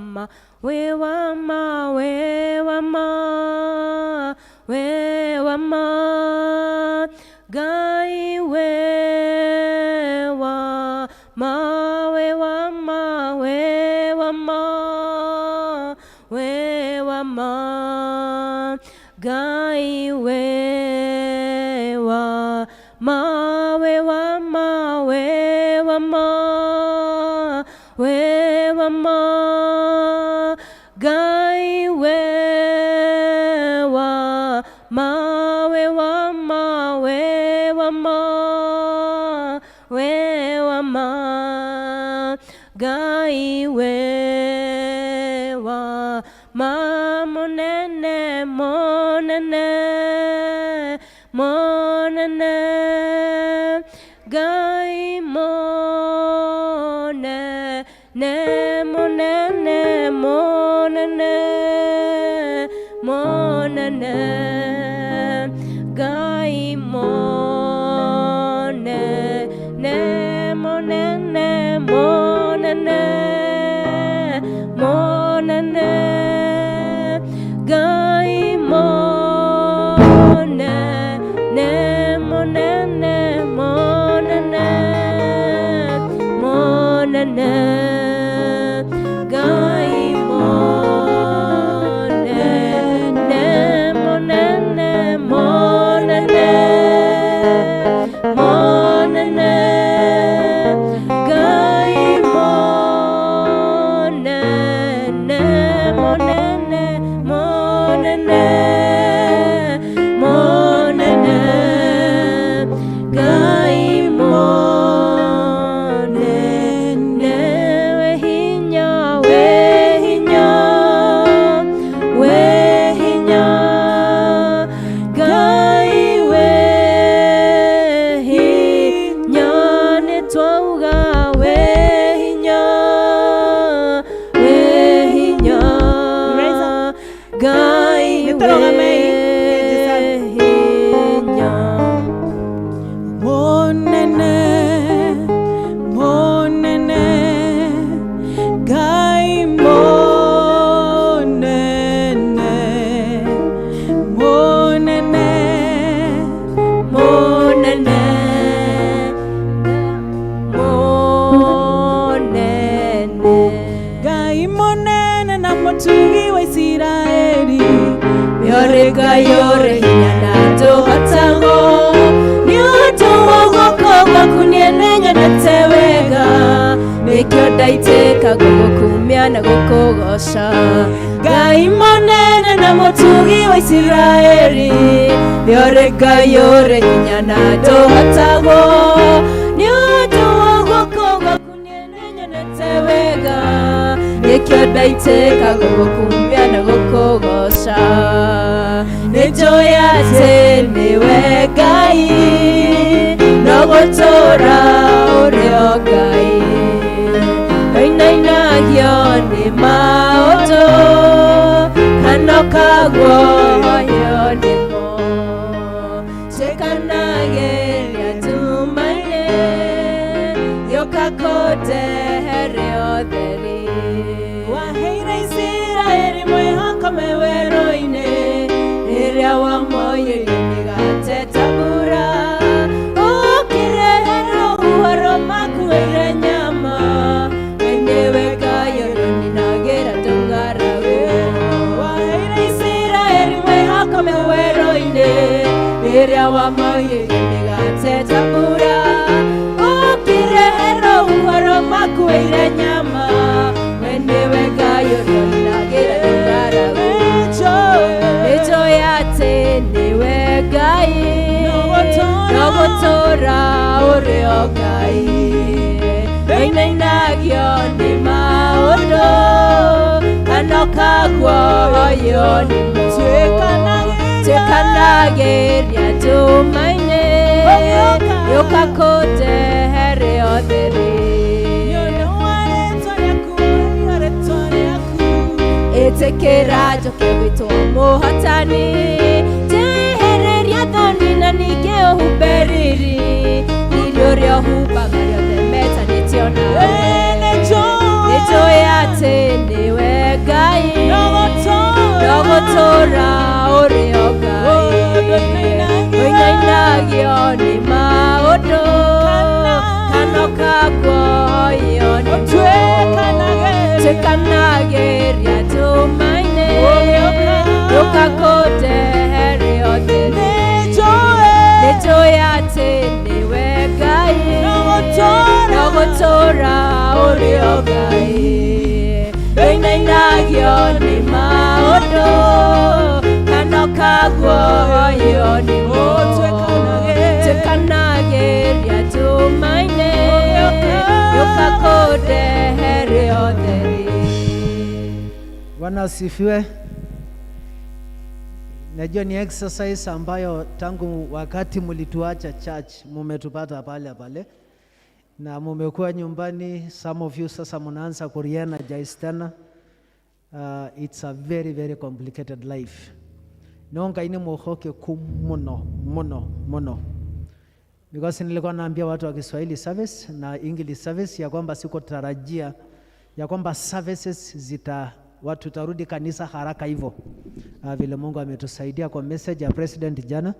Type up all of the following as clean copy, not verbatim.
wama, we wama, we wama, we wama, Gai we wama, we wama, we wama, we wama, Gai we wama, we wama, we wama, we wama, Gai we wama, we wama, we wama, we wama, Gai we wama, monene, monene, monene, Gai monene, monene, monene, monene, Gai monene, monene, monene, monene, Gai monene, monene, monene, monene, Gai monene, monene, monene, monene, Gai monene, monene, monene, monene, Gai monene, wehinya, wehinya, wehinya, Gai wehinya, netwauga wehinya, wehinya, Gai wehinya, monene, monene, Gai monene, monene, monene, monene, Gai monene na mutugi wa Israeli. Yorega yore hinyana tohatango, nyoto wogokoga kunienenya natewega, nikyo daiteka gogo kumya na gokogosha, Gai monene na mutugi wa Israeli. Yorega yore hinyana tohatango, nyoto wogokoga kunienenya natewega, nikyo daiteka gogo kumya na gokogosha, nejoya niwe Gai, nogotora urio Gai, oinainagio ni maoto, kanokagwo yo nimo, chekanageria tumaine, yokakote herio theri, waheire Israeli mwihoko meweroine, iria wamoye migate tabura, ukirehero uhoro makuire nyama, wenyewe Gai ninagera tungaragu, waheire Israeli mwihoko meweroine, iria wamoye migate tabura, ukirehero uhoro makuire nyama, wenyewe Gai ninagera tungaragu, nejoyate niwe Gai, nogotora urio Gai, oinainagio ni maondo, kanokagwo yo nimo, chekanageria tumaine, yokakote herio theri, etekera joke witwa muhatani, jehereria thoni na ningĩ ũhumberiri, irio rĩa ũhumbaga rĩothe metanĩtio nawe, nĩnjũĩ atĩ nĩwe Nogotora Oriogai Oinainagio ni maodo Kanoka kwa yoni Tekanage riato maine Yoka kote heri odere Nejoya tene wegai Nogotora Oriogai Oinainagio ni maodo Kanoka kwa yoni Tekanage riato maine Yoka kote heri odere. Bwana asifiwe. Najua ni exercise ambayo tangu wakati mlituacha church mumetupata pale na mumekuwa nyumbani. Some of you sasa mnaanza kuriana jaistana. It's a very very complicated life. Nonga ini mohoke muno. Because nilikuwa naambia watu wa Kiswahili service na English service ya kwamba siko tarajia ya kwamba services watu tarudi kanisa haraka hivyo. Vile Mungu ametusaidia kwa message ya president jana,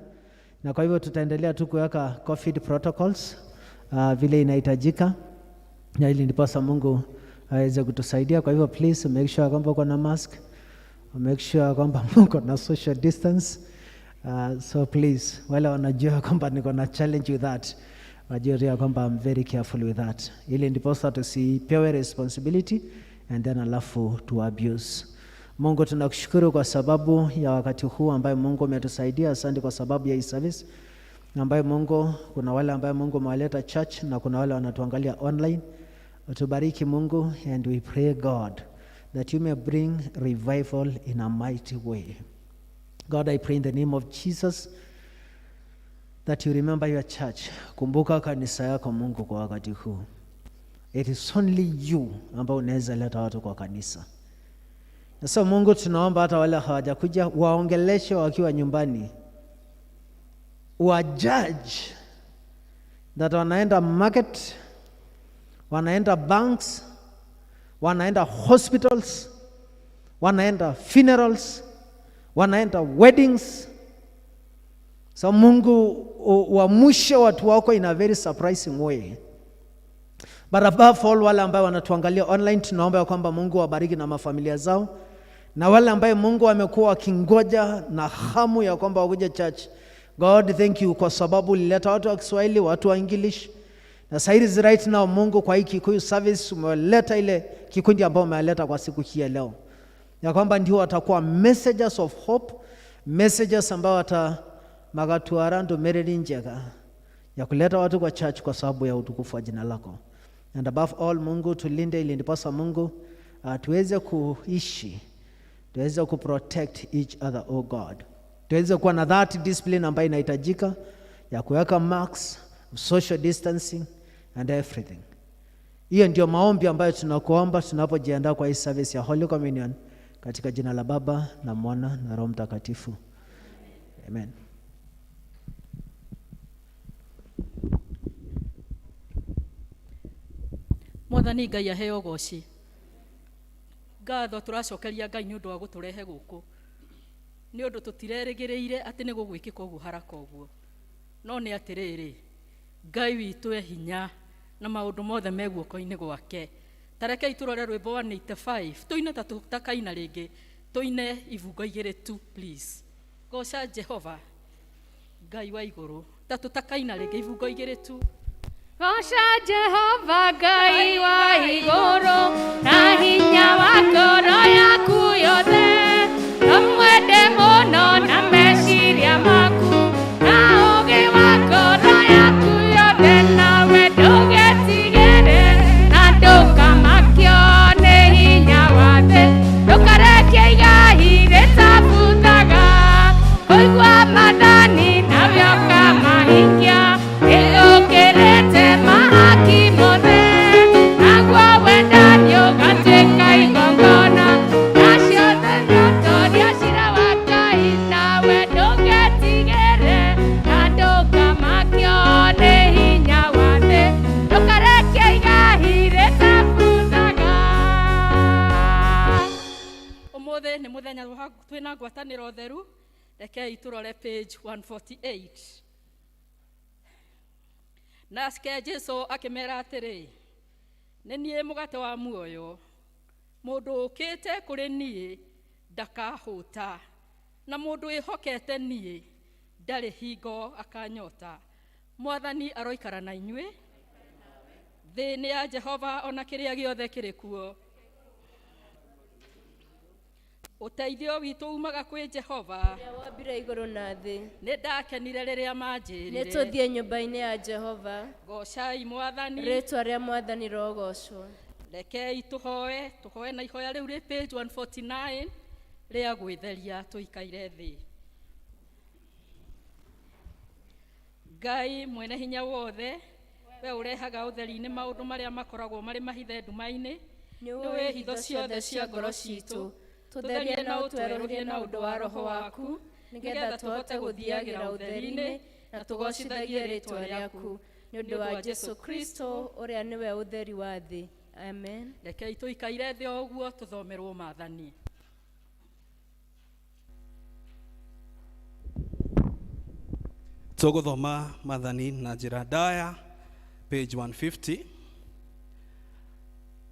na kwa hivyo tutaendelea tu kuweka COVID protocols vile inahitajika, na ili ndiposa Mungu aweze kutusaidia. Kwa hivyo please make sure kwamba uko na mask, make sure kwamba uko na social distance. So please, wale wanajua kwamba niko na challenge with that, wajua kwamba I'm very careful with that. Ili ndiposa tusipewe responsibility and then alafu to abuse. Mungu tunakushukuru kwa sababu ya wakati huu ambaye Mungu umetusaidia. Asante kwa sababu ya hii service ambaye Mungu, kuna wale ambaye Mungu amewaleta church na kuna wale wanatuangalia online. Utubariki Mungu, and we pray God that you may bring revival in a mighty way. God, I pray in the name of Jesus that you remember your church. Kumbuka kanisa yako Mungu kwa wakati huu. It is only you ambao unaweza leta watu kwa kanisa. Na so Mungu tunaomba hata wale hawajakuja waongeleshe wakiwa nyumbani. Judge that wanaenda market, wanaenda banks, wanaenda hospitals, wanaenda funerals, wanaenda weddings. So Mungu uamshe watu wako in a very surprising way. But above all, wale ambao wanatuangalia online, tunaomba kwamba Mungu wabariki na mafamilia zao, na wale ambao Mungu wamekuwa wakingoja na hamu ya kwamba wakuje church. God, thank you kwa sababu ulileta watu wa Kiswahili, watu wa English. Na saizi right now Mungu kwa hii Kikuyu Service umeleta ile kikundi ambao umeleta kwa siku hii leo, ya kwamba ndio watakuwa messages of hope, messages ambao magatuarando mereri njega ya kuleta watu kwa church kwa sababu ya utukufu wa jina lako. And above all, Mungu tulinde ili ndiposa Mungu tuweze kuishi, tuweze kuprotect each other, oh God. Tuweze kuwa na that discipline ambayo inahitajika ya kuweka marks, social distancing and everything. Hiyo ndio maombi ambayo tunakuomba tunapojiandaa kwa hii service ya Holy Communion, katika jina la Baba na Mwana na Roho Mtakatifu. Amen. Mwathani Ngai aheo goci. Ngatho turacokeria Ngai ni undu wa guturehe guku. Ni undu tutirerigiriire ati ni gugwikika ugu haraka uguo. No ni atiriri, Ngai witu e hinya na maundu mothe meguoko-ini gwake. Tarekei turore rwimbo wa 85 tuine ta tutakaina ringi, tuine ibungo igiri tu please. Goca Jehova Ngai wa iguru, ta tutakaina ringi ibungo igiri tu. Goca Jehova Ngai wa iguru, na hinya wa ngoro yaku yothe, umwende muno na meciria maku, na ugi wa ngoro yaku yothe, nawe ndugetigire na ndukamakio ni hinya wa thi, ndukareke igai ritabuthaga, kuigua mathani na vyoka mahingia, igukirite mahaki mothe, naguo wendanio gatwika igoti. Ũmũthĩ nĩ mũthenya twĩna ngwatanĩro theru. Rekei tũrore page 148. Nake Jesu akĩmera atĩrĩ, nĩ niĩ mũgate wa muoyo. Mũndũ ũkĩte kũrĩ niĩ ndakahũta, na mũndũ wĩhokete niĩ ndarĩ hingo akanyota. Mwathani aroikara na inyuĩ. Thĩ nĩ ya Jehova, ona kĩrĩa gĩothe kĩrĩ kuo. Ũteithio witũ umaga kwĩ Jehova. Wambire igũrũ na thĩ. Nĩ ndakenire rĩrĩa manjĩrire. Nĩ tũthiĩ nyũmba-inĩ ya Jehova. Gocai Mwathani. Rĩĩtwa rĩa Mwathani rogocwo. Rekei tũhoe na ihoya rĩu rĩ page 149 rĩa gwĩtheria tũikaire thĩ. Ngai mwene hinya wothe, we ũrehaga ũtheri-inĩ maũndũ marĩa makoragwo marĩ mahithe nduma-inĩ. Nĩũĩ hitho ciothe cia ngoro citũ. Tũtherie na ũtwerũhie na ũndũ wa Roho waku, nĩgetha tũhote gũthiagĩra ũtheri-inĩ na tũgocithagie rĩĩtwa rĩaku. Nĩ ũndũ wa Jesu Kristo, ũrĩa nĩwe ũtheri wa thĩ. Amen. Rekei tũikaire thĩ o ũguo tũthomerwo maathani. Tũgũthoma maathani na njĩra ndaya, page 150.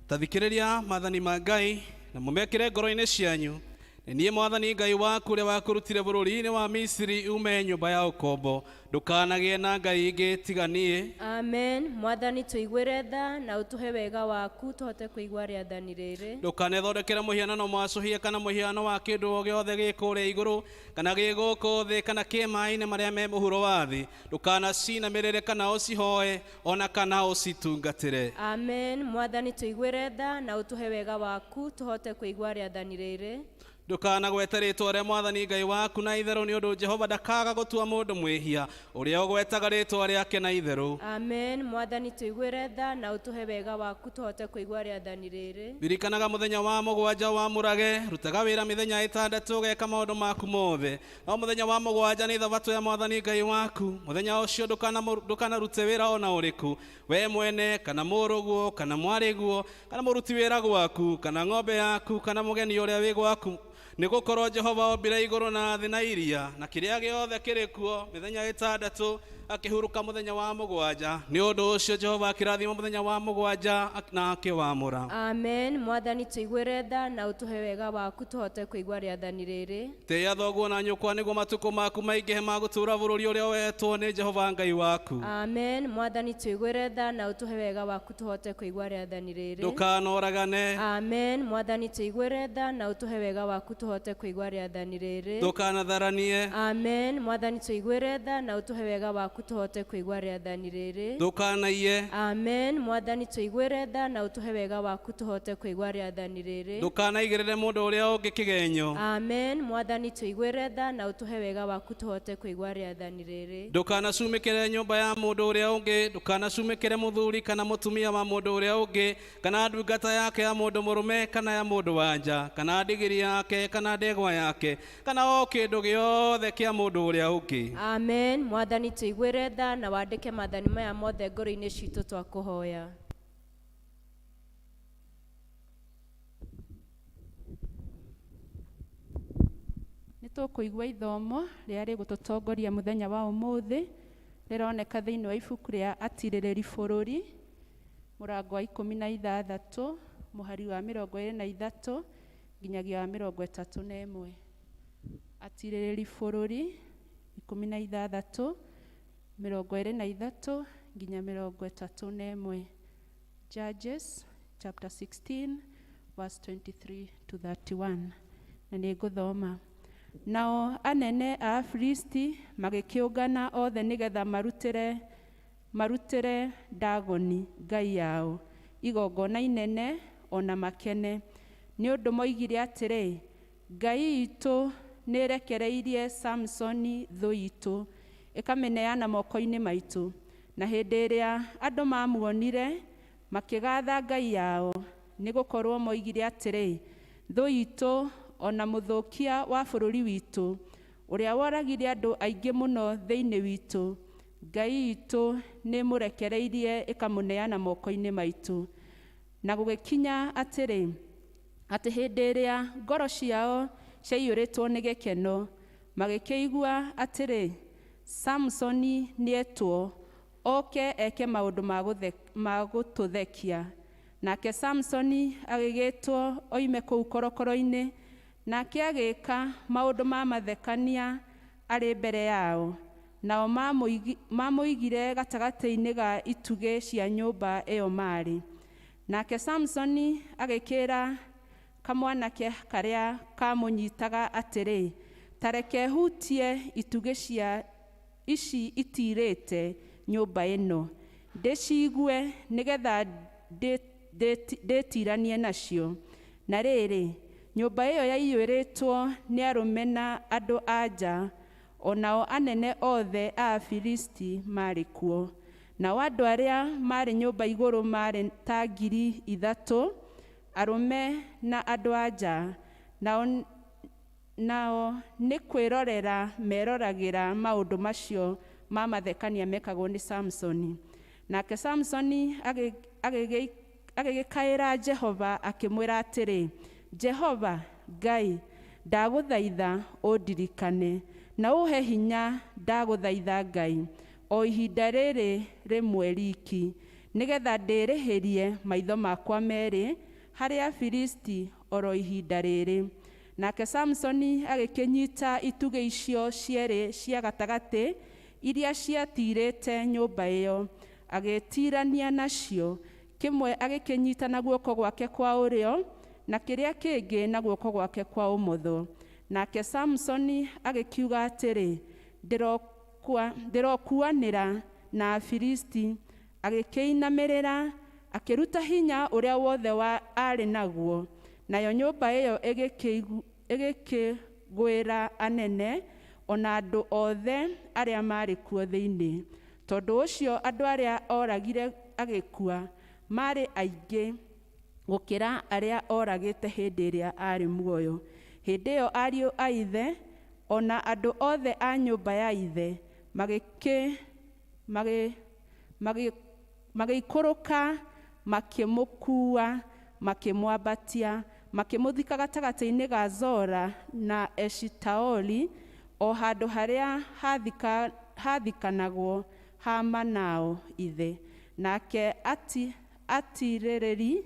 Tathikĩrĩria maathani ma Ngai na mũmekĩre ngoro-inĩ cianyu. Nĩ niĩ Mwathani Ngai waku ũrĩa wakũrutire bũrũri-inĩ wa Misiri ume nyũmba ya ũkombo. Ndũkanagĩe na ngai ingĩ tiga niĩ. Amen. Mwathani tũiguĩre tha na ũtũhe wega waku tũhote kũigua rĩathani rĩrĩ. Ndũkanethondekere mũhianano mwacũhie kana mũhiano wa kĩndũ o gĩothe gĩ kũrĩa igũrũ kana gĩ gũkũ thĩ kana kĩ maaĩ-inĩ marĩa me mũhuro wa thĩ. Ndũkanacinamĩrĩre kana ũcihoe ona kana ũcitungatĩre. Amen. Mwathani tũiguĩre tha na ũtũhe wega waku tũhote kũigua rĩathani rĩrĩ. Ndũkanagwete rĩĩtwa rĩa Mwathani Ngai waku na itherũ, nĩ ũndũ Jehova ndakaga gũtua mũndũ mwĩhia ũrĩa ũgwetaga rĩĩtwa rĩake na itherũ. Amen. Mwathani tũiguĩre tha na ũtũhe wega waku tũhote kũigua rĩathani rĩrĩ. Ririkanaga mũthenya wa mũgwanja wamũrage, rutaga wĩra mĩthenya ĩtandatũ ũgeka maũndũ maku mothe. No mũthenya wa mũgwanja nĩ thabatũ ya Mwathani Ngai waku. Mũthenya ũcio ndũkanarute wĩra ona ũrĩkũ, we mwene kana mũrũguo kana mwarĩguo kana mũruti wĩra gwaku kana ng'ombe yaku kana mũgeni ũrĩa wĩ gwaku. Nĩ gũkorwo Jehova ombire igũrũ na thĩ na iria na kĩrĩa gĩothe kĩrĩ kuo mĩthenya ĩtandatũ, akĩhurũka mũthenya wa mũgwanja. Nĩ ũndũ ũcio Jehova akĩrathima mũthenya wa mũgwanja na akĩwamũra. Amen. Mwathani tũiguĩre tha na ũtũhe wega waku tũhote kũigua rĩathani rĩrĩ. Tĩĩa thoguo na nyũkwa nĩguo matukũ maku maingĩhe ma gũtũũra bũrũri ũrĩa wetwo nĩ Jehova Ngai waku. Amen. Mwathani tũiguĩre tha na ũtũhe wega waku tũhote kũigua rĩathani rĩrĩ. Ndũkanoragane. Amen. Mwathani tũiguĩre tha na ũtũhe wega waku tũhote kũigua rĩathani rĩrĩ. Ndũkanatharanie. Amen. Mwathani tũiguĩre tha na ũtũhe wega waku tũhote kũigua rĩathani rĩrĩ. Ndũkanaiye. Amen. Mwathani tũiguĩre tha na ũtũhe wega waku tũhote kũigua rĩathani rĩrĩ. Ndũkanaigĩrĩre mũndũ ũrĩa ũngĩ kĩgenyo. Amen. Mwathani tũiguĩre tha na ũtũhe wega waku tũhote kũigua rĩathani rĩrĩ. Ndũkanacumĩkĩre nyũmba ya mũndũ ũrĩa ũngĩ, ndũkanacumĩkĩre mũthuri kana mũtumia wa mũndũ ũrĩa ũngĩ, kana ndungata yake ya mũndũ mũrũme kana ya mũndũ wanja, kana ndigiri yake kana ndegwa yake, kana o kĩndũ gĩothe kĩa mũndũ ũrĩa ũngĩ. Amen. Mwathani tũiguĩre tha na wandĩke maathani maya mothe ngoro-inĩ citũ twakũhoya. Nĩ tũkũigua ithomo rĩrĩa rĩgũtũtongoria mũthenya wa ũmũthĩ, rĩroneka thĩinĩ wa ibuku rĩa atirĩrĩri bũrũri, mũrango wa 16, mũhari wa 23 nginyagia wa 31. Atirĩrĩri bũrũri 16, 23 nginya 31. Judges chapter 16 verse 23 to 31. Na nĩ ngũthoma. Nao anene a Afilisti magĩkĩũngana othe nĩgetha marutĩre Dagoni ngai yao igongona inene ona makene, nĩ ũndũ moigire atĩrĩ, Ngai itũ nĩ rekereirie Samsoni thũ itũ ĩkamĩneana moko-inĩ maitũ. Na hĩndĩ ĩrĩa andũ mamuonire makĩgatha ngai yao, nĩ gũkorwo moigire atĩrĩ, thũ itũ ona mũthũkia wa bũrũri witũ ũrĩa woragire andũ aingĩ mũno thĩinĩ witũ, Ngai itũ nĩ mũrekereirie ĩkamũneana moko-inĩ maitũ. Na gũgĩkinya atĩrĩ, atĩ hĩndĩ ĩrĩa ngoro ciao ciaiyũrĩtwo nĩ gĩkeno, magĩkĩigua atĩrĩ, Samsoni nĩetwo oke eke maũndũ ma gũtũthekia. Nake Samsoni agĩgĩtwo oime kũu korokoro-inĩ, nake agĩka maũndũ ma mathekania arĩ mbere yao. Nao mamũigire gatagatĩ-inĩ ga itugĩ cia nyũmba ĩyo marĩ. Nake Samsoni agĩkĩra kamwanake karĩa kamũnyitaga atĩrĩ, ta reke hutie itugĩ cia ici itirĩte nyũmba ĩno, ndĩciigue nĩgetha ndĩtiranie nacio. Na rĩrĩ, nyũmba ĩyo yaiyũrĩtwo nĩ arũme na andũ anja, onao anene othe a Filisti marĩ kuo. Nao andũ arĩa marĩ nyũmba igũrũ marĩ ta 3,000, arũme na andũ anja, nao nĩ kwĩrorera meroragĩra maũndũ macio ma mathekania mekagwo nĩ Samsoni. Nake Samsoni agĩgĩkaĩra Jehova akĩmwĩra atĩrĩ, Jehova Ngai, ndagũthaitha ũndirikane, na ũhe hinya ndagũthaitha Ngai, o ihinda rĩrĩ rĩmwe riki, nĩgetha ndĩrĩhĩrie maitho makwa merĩ harĩ Afilisti oro ihinda rĩrĩ. Nake Samsoni agĩkĩnyita itugĩ icio cierĩ cia gatagatĩ iria ciatirĩte nyũmba ĩyo, agĩtirania nacio, kĩmwe agĩkĩnyita na guoko gwake kwa ũrĩo, na kĩrĩa kĩngĩ na guoko gwake kwa ũmotho. Nake Samsoni agĩkiuga atĩrĩ, ndĩrokuanĩra na Afilisti. Agĩkĩinamĩrĩra, akĩruta hinya ũrĩa wothe arĩ naguo, nayo nyũmba ĩyo ĩgĩkĩgwĩra anene ona andũ othe arĩa marĩ kuo thĩinĩ. Tondũ ũcio andũ arĩa oragire agĩkua marĩ aingĩ gũkĩra arĩa oragĩte hĩndĩ ĩrĩa arĩ muoyo. Hĩndĩ ĩyo ariũ a ithe ona andũ othe a nyũmba ya ithe magĩikũrũka, makĩmũkua, makĩmwambatia, makĩmũthika gatagatĩ-inĩ ga Zora na Eshitaoli, o handũ harĩa hathikanagwo ha Manao ithe. Nake atirĩrĩire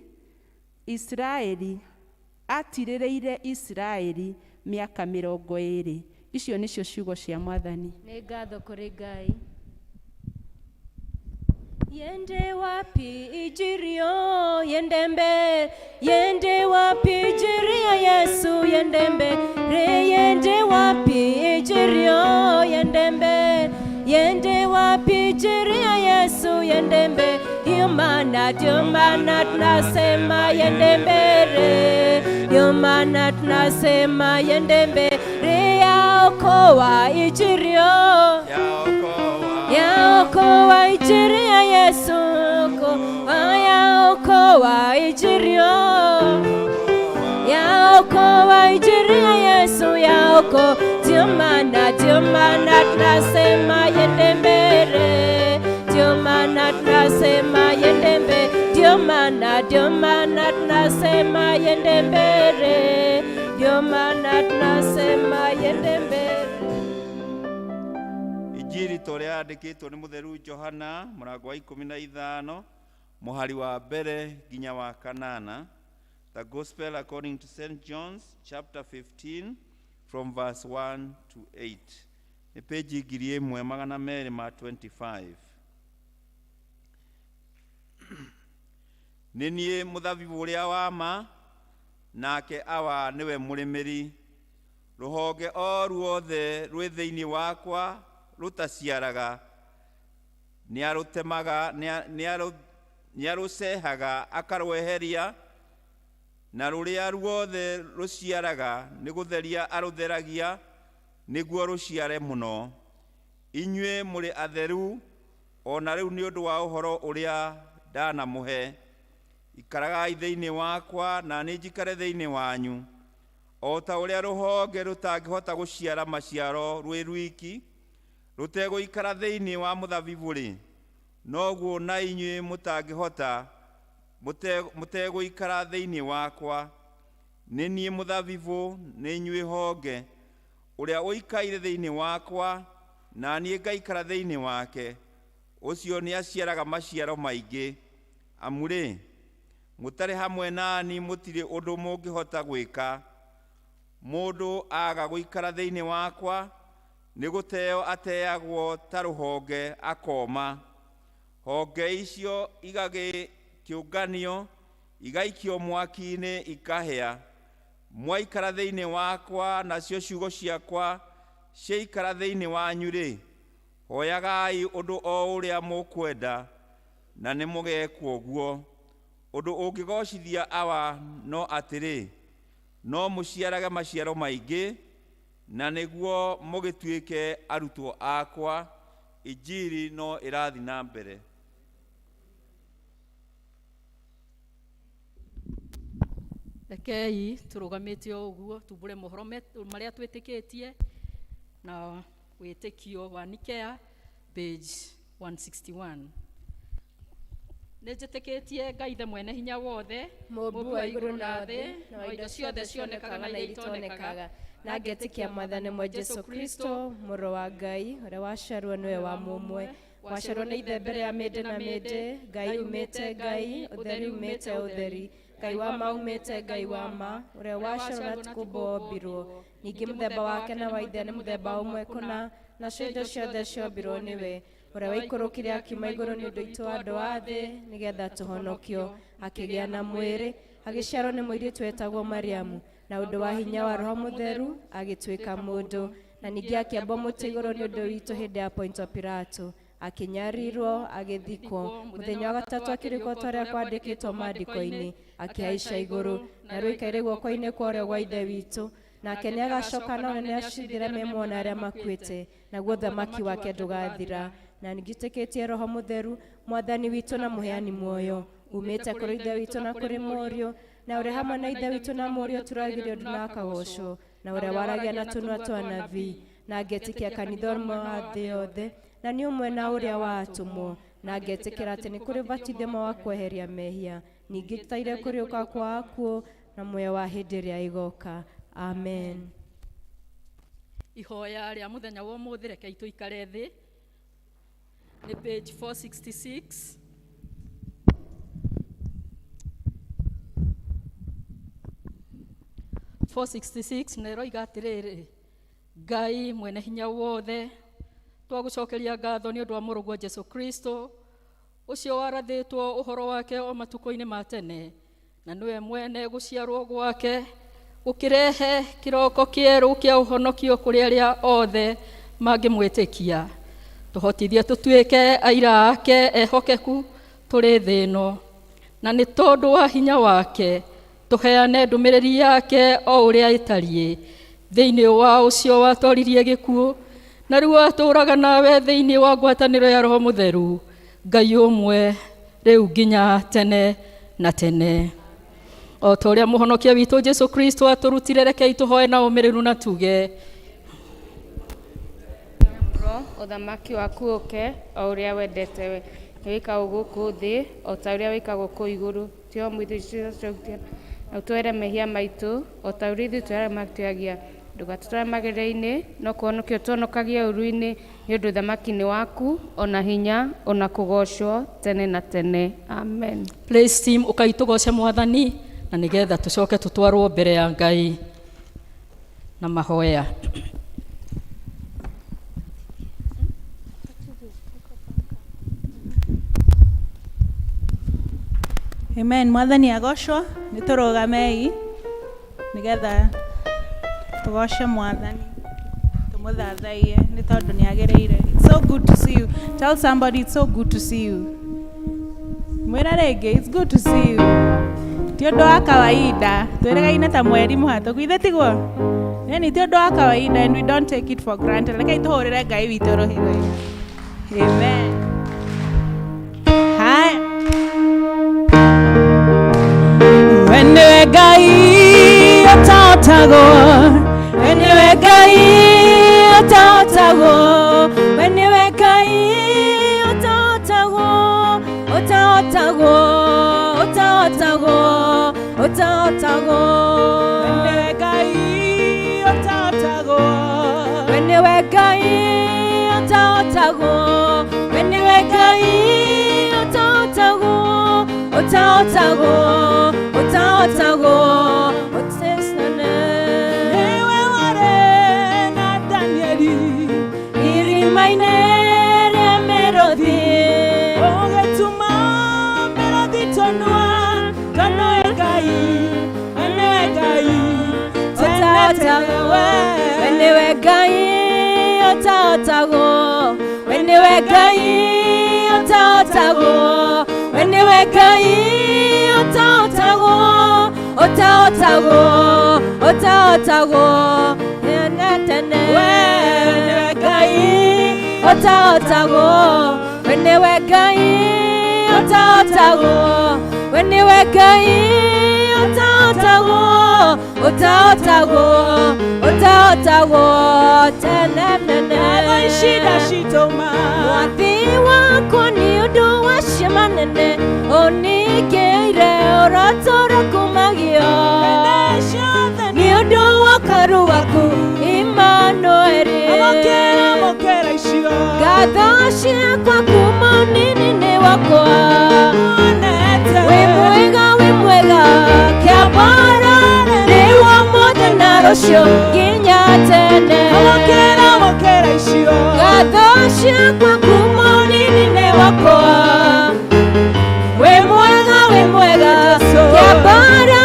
Isiraeli mĩaka 20. Icio nĩcio ciugo cia Mwathani. Nĩ ngatho kũrĩ Ngai. Yende wapi ijirio yendembe, yende wapi ijirio Yesu yendembe, re yende wapi ijirio yendembe, yende wapi ijirio Yesu yendembe, ndio maana tunasema yendembe re, ndio maana tunasema yendembe re, yaokoa ijirio, yaokoa ijirio Yesu, yaokoa ijirio, yaokoa ijirio Yesu, yaokoa. Ndio maana tunasema yendembe re, ndio maana tunasema yendembe, ndio maana tunasema yendembe re, ndio maana tunasema yendembe. Injiri rĩrĩa yandĩkĩtwo nĩ mũtheru Johana mũrango wa 15 mũhari wa mbere nginya wa 8. The Gospel according to St. John's chapter 15 from verse 1 to 8. Nĩ page 1225. Nĩ niĩ mũthabibũ ũrĩa wa ma, nake awa nĩwe mũrĩmĩri. Rũhonge o ruothe rwĩ thĩinĩ wakwa rutaciaraga, nĩarũtemaga, nĩarũcehaga akarweheria, na rũrĩa ruothe rũciaraga nĩ gũtheria arũtheragia, nĩguo rũciare mũno. Inyuĩ mũrĩ atheru, ona rĩu nĩ ũndũ wa ũhoro ũrĩa ndanamũhe. Ikaragai thĩinĩ wakwa na nĩ njikare thĩinĩ wanyu. O ta ũrĩa rũhonge rũtangĩhota gũciara maciaro rwĩ rwiki, rutegũikara thĩinĩ wa mũthabibũ-rĩ, noguo na inyuĩ mũtangĩhota mũtegũikara thĩinĩ wakwa. nĩ niĩ mũthabibũ, nĩ inyuĩ honge. Ũrĩa ũikaire thĩinĩ wakwa, na niĩ ngaikara thĩinĩ wake, ũcio nĩ aciaraga maciaro maingĩ. Amu-rĩ, mũtarĩ hamwe nani mũtirĩ ũndũ mũngĩhota gwĩka. Mũndũ aga gũikara thĩinĩ wakwa, nĩ gũteo ateagwo ta rũhonge akoma. Honge icio igagĩkĩũnganio, igaikio mwaki-inĩ ikahĩa. Mwaikara thĩinĩ wakwa, nacio ciugo ciakwa ciaikara thĩinĩ wanyu-rĩ, hoyagai ũndũ o ũrĩa mũkwenda, na nĩ mũgekwo ũguo. Ũndũ ũngĩgocithia awa no atĩrĩ, no mũciarage maciaro maingĩ, na nĩguo mũgĩtuĩke arutwo akwa. Injiri no ĩrathiĩ na mbere. Rekei tũrũgamĩte o ũguo tumbũre mohoro marĩa twĩtĩkĩtie na wĩtĩkio wa Nikea page 161. Nĩ njĩtĩkĩtie Ngai ithe mwene hinya wothe, Mũmbi wa igũrũ na thĩ, na indo ciothe cionekaga na iria itonekaga, na ngetĩkia Mwathani mwe Jesu Kristo, mũrũ wa Ngai, ũrĩa waciarwo nĩwe wa mũmwe, waciarwo nĩ ithe mbere ya mĩndĩ na mĩndĩ, Ngai umĩte Ngai, ũtheri umĩte ũtheri, Ngai wa ma umĩte Ngai wa ma, ũrĩa waciarwo na tũkũmbwo ombirwo, ningĩ mũthemba wake na wa ithe nĩ mũthemba ũmwe kũna, nacio indo ciothe ciombirwo nĩwe, ũrĩa waikũrũkire akiuma igũrũ nĩ ũndũ witũ andũ a thĩ, nĩgetha tũhonokio, akĩgĩa na mwĩrĩ, agĩciarwo nĩ mũirĩtu wetagwo Mariamu, na ũndũ wa hinya wa Roho Mũtheru agĩtuĩka mũndũ, na ningĩ akĩambwo mũtĩ igũrũ nĩ ũndũ witũ hĩndĩ ya Pontio Pilato, akĩnyarirwo, agĩthikwo, mũthenya wa gatatũ akĩrĩkwo ta ũrĩa kwandĩkĩtwo maandĩko-inĩ, akĩhaica igũrũ, na rĩu ikaire guoko-inĩ kwa ũrĩo gwa ithe witũ, nake nĩ agacoka na ũnene acindĩre memwona arĩa makuĩte, naguo thamaki wake ndũgathira. Na ningĩ njĩtĩkĩtie Roho Mũtheru, Mwathani witũ na mũheani muoyo, umĩte kũrĩ ithe witũ na kũrĩ mũriũ, na ũrĩa hamwe na ithe witũ na mũriũ tũragĩrio ũndũ na akagocwo, na ũrĩa waragia na tũnua twa anabii, na ngetĩkia kanitha ũmwe wa thĩ yothe, na nĩ ũmwe na ũrĩa watũmwo, na ngetĩkĩra atĩ nĩ kũrĩ batithimo wa kweheria mehia, ningĩ tũtaire kũriũka kwa akuũ, na muoyo wa hĩndĩ ĩrĩa igoka. Amen. Ihoya rĩa mũthenya wa ũmũthĩ rekei tũikare thĩ. Nĩ page 466. Na ĩroiga atĩrĩrĩ: Ngai mwene hinya wothe, twagũcokeria ngatho nĩ ũndũ wa mũrũguo Jesu Kristo, ũcio warathĩtwo ũhoro wake o matukũ-inĩ ma tene, na nĩwe mwene gũciarwo gwake gũkĩrehe kĩroko kĩerũ kĩa ũhonokio kũrĩ arĩa othe mangĩmwĩtĩkia. Tũhotithie tũtuĩke aira ake ehokeku tũrĩ thĩ ĩno, na nĩ tondũ wa hinya wake tũheane ndũmĩrĩri yake o ũrĩa ĩtariĩ thĩinĩ wa ũcio watoririe gĩkuũ, na rĩu atũũraga nawe thĩinĩ wa ngwatanĩro ya Roho Mũtheru, Ngai ũmwe rĩu nginya tene na tene. O ta ũrĩa mũhonokia witũ Jesu Kristo atũrutire, rekei tũhoe na ũmĩrĩru na tuge: ũthamaki waku ũke, o ũrĩa wendete wĩkagwo gũkũ thĩ, o ta ũrĩa wĩkagwo kũu igũrũ. Tũhe mũthĩ ciothe, na ũtũhere mehia maitũ, o ta ũrĩa ithuĩ tũrĩa ndũgatũtware magerio-inĩ, no kũhonokio tũhonokagie ũru-inĩ, nĩ ũndũ ũthamaki nĩ waku, ona hinya, ona kũgocwo tene na tene. Amen. Praise team, ũkai tũgoce Mwathani, na nĩgetha tũcoke tũtwarwo mbere ya Ngai na mahoya. Amen. Mwathani agocwo. Nĩ tũrũgamei nĩgetha tũgoce Mwathani, tũmũthathaiye nĩ tondũ nĩ agĩrĩire. It's so good to see you. Tell somebody it's so good to see you. Mwĩra rĩngĩ, it's good to see you. Ti ũndũ wa kawaida, twĩrĩgaine ta mweri mũhatũku, ithe tiguo? Yani ti ũndũ wa kawaida, and we don't take it for granted. Rekei tũhũrĩre Ngai witũ rũhĩ. Amen. Hi. Wenyewe Ngai ataotagwo, wenyewe Ngai ataotagwo, wenyewe Ngai ataotagwo, ataotagwo, ataotagwo, ataotagwo. utaotago, utaotago, otesnane. Ewe ware na Danieli, Irimaine remerothi, ogetuma merothi tonua, tonoe Ngai, enewe Ngai, otaotago, enewe Ngai, otaotago, enewe Ngai, otaotago, enewe Ngai, otaotago, otaotago, otaotago, enetene, enewe Ngai, otaotago, enewe Ngai, otaotago, enewe Ngai, otaotago, otaotago, otaotago, tenenene. shida shitoma. Mwathi wako ni undu wa shemanene, onikeire orotora kumagio. Ni undu wa karu waku Immanueli. Amokera icio. Ngatho ciakwa kuma nini wakwa. Wi mwega kiambara, ni wa mothe na rucio nginya tene. Amokera icio. Ngatho ciakwa kuma nini wakwa. Wi mwega kiambara,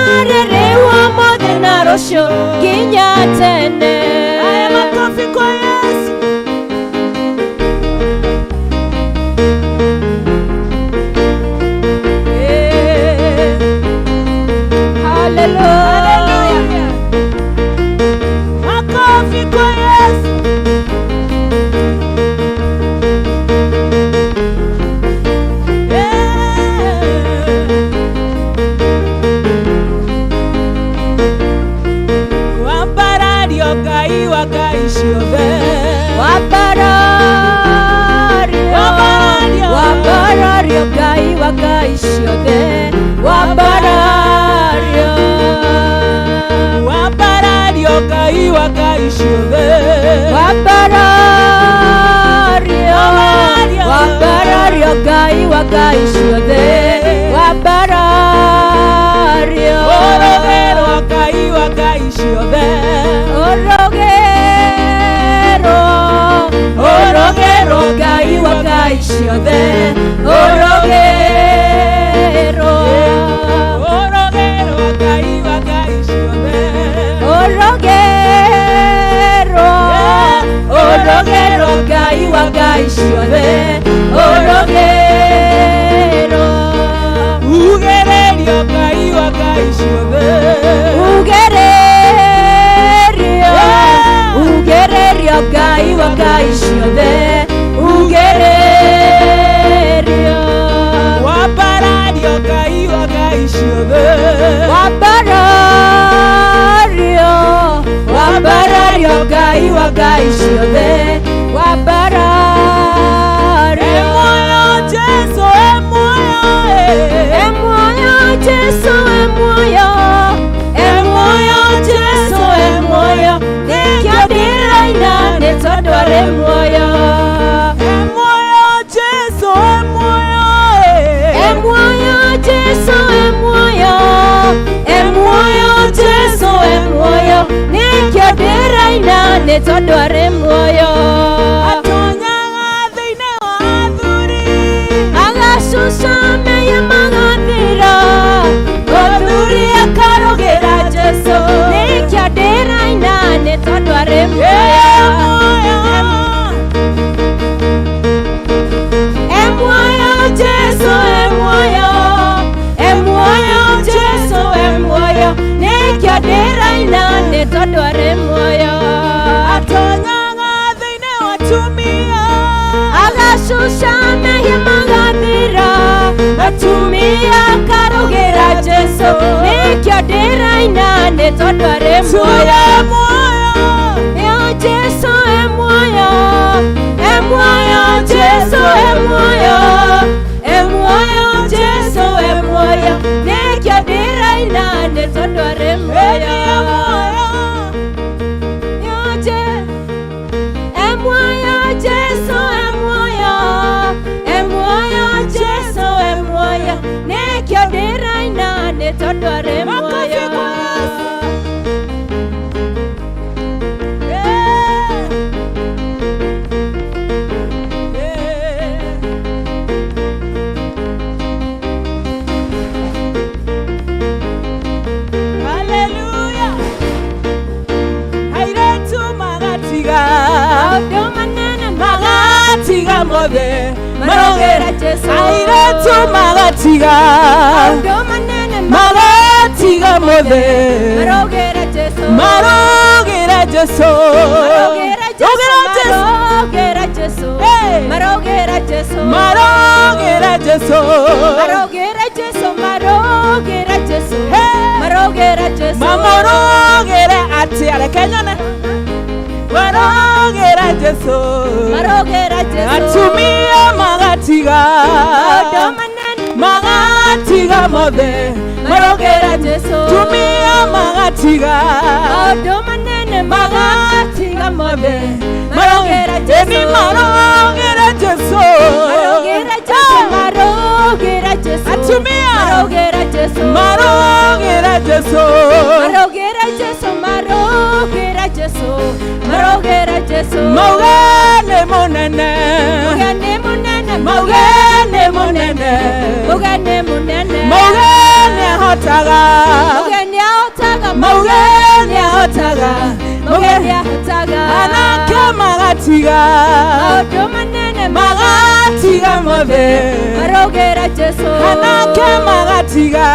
ni wa mothe na rucio nginya tene. Aya makofi kwa Yesu. Hallelujah. Makofi kwa Yesu. Wambarario Ngai wa Ngai ciothe. Wambarario Ngai wa Ngai ciothe. Wambarario Ngai wa Ngai ciothe. Wambarario Ngai wa Ngai ciothe. Wambarario Orogero Ngai wa Ngai ciothe. Orogero Ngai wa Ngai ciothe. Orogero Ngai wa Ngai ciothe. Orogero Ngai wa Ngai ciothe. Orogero Ugererio Ngai wa Ngai ciothe. Ugererio Ngai wa Ngai ciothe. Ugererio Wambarario Ngai wa Ngai ciothe. Wambarario Ngai wa Ngai ciothe. Wambarario Jesu emoyo, Jesu emoyo, Jesu emoyo, nikiadiraina nitondware emoyo. Jesu Jesu emoyo, nikiadiraina nitondware emoyo. atonyaga thĩinĩ wa athuri. Agacucamia magathira, othuri akarugĩra Jesu, nikiadiraina nitondware emoyo. Jesu emoyo, nikiadiraina nitondware emoyo. Atonyaga thĩinĩ wa atumia. Agacucamia magathira, atumia akarugĩra Jesu, nikiadiraina nitondware emoyo. Jesu emoyo, Jesu emoyo, Jesu emoyo, nikiadiraina nitondware emoyo. Jesu emoyo, Jesu emoyo, nikiadiraina mothe marogera Jesu airetu magatiga maundu manene magatiga mothe marogera Jesu marogera Jesu marogera Jesu marogera Jesu marogera Jesu marogera Jesu marogera Jesu marogera Jesu mamorogera ati arekenyane marogera Jesu atumia magatiga magatiga mothe marogera Jesu tumia magatiga magatiga mothe marogera Jesu marogera Jesu marogera Jesu atumia marogera Jesu marogera Jesu marogera Jesu marogera Jesu marogera Jesu maugane munene mugane munene maugane munene mugane munene maugane hotaga mugane hotaga maugane hotaga mugane hotaga anake magatiga maundu manene magatiga mothe marogera Jesu anake magatiga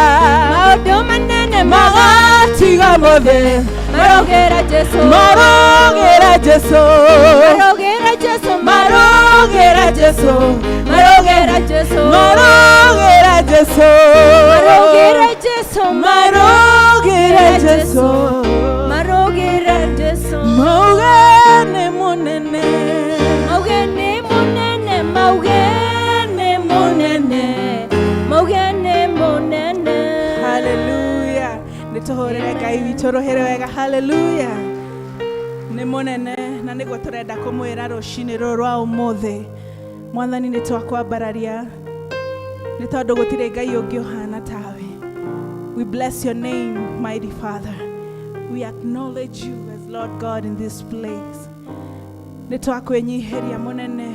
maundu manene magatiga mothe marogera Jesu marogera Jesu marogera Jesu marogera Jesu marogera Jesu marogera Jesu marogera Jesu marogera Jesu marogera Jesu maugane munene maugane munene maugane munene maugane munene hallelujah nituhurire Ngai witũ rũhĩrĩ wega hallelujah nĩ mũnene na nĩguo tũrenda kũmwĩra rũcinĩ rũrũ rwa ũmũthĩ Mwathani nĩ twakwambararia nĩ tondũ gũtirĩ Ngai ũngĩ ũhana tawe. We bless your name, mighty Father. We acknowledge you as Lord God in this place. Nĩ twakwĩnyiheria mũnene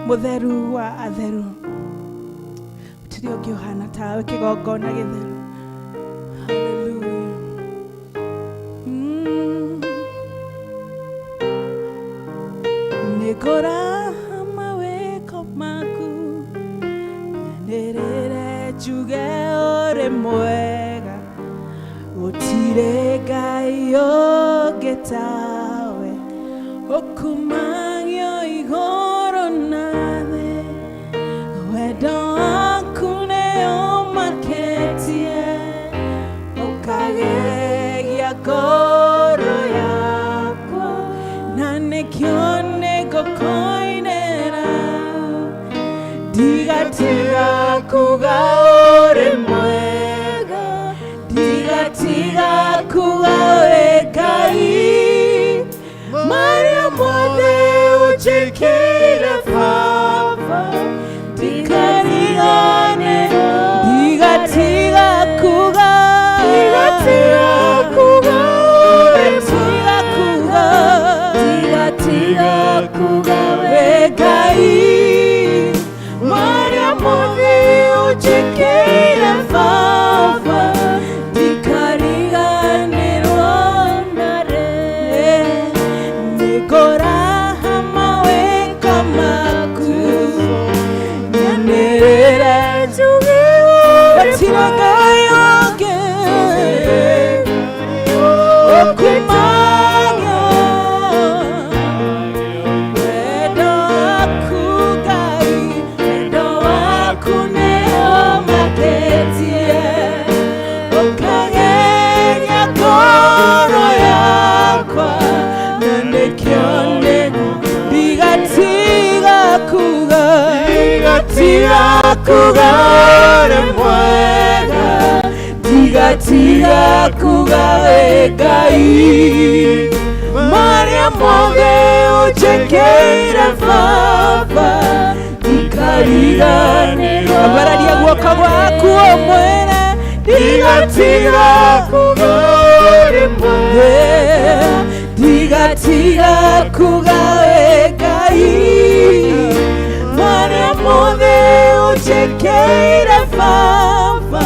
mũtheru wa atheru. Gũtirĩ ũngĩ ũhana tawe kĩgongona gĩtheru. Hallelujah. Nikora maweko maku nerere juge ore mwega utire gayo getawe okumangyo igoro nade wedo akune omaketie okage yakoro yako nane kione koinera diga tiga kuga ore mwega diga tiga kuga ore kai Maria mwade uchekire fafa diga nigane diga tiga kuga ore tiga kuga tiga kuga Regai Maria mwade uchekire fafa dikariga neronare Nikora hamawe kamaku Nyanerera juge Watira gayoge Okumanya Wedo akugai Wedo akuneo maketie Okagenya koro yakwa Nanekione Digatiga kuga Ore mwega Digatiga kuga Egai Maria mwage Uchekeire fafa Dikariga nero Abararia guoka gwaku omwene Digatiga kuga Ore mwega Digatiga kuga Egai Maria mwage Uchekeire fafa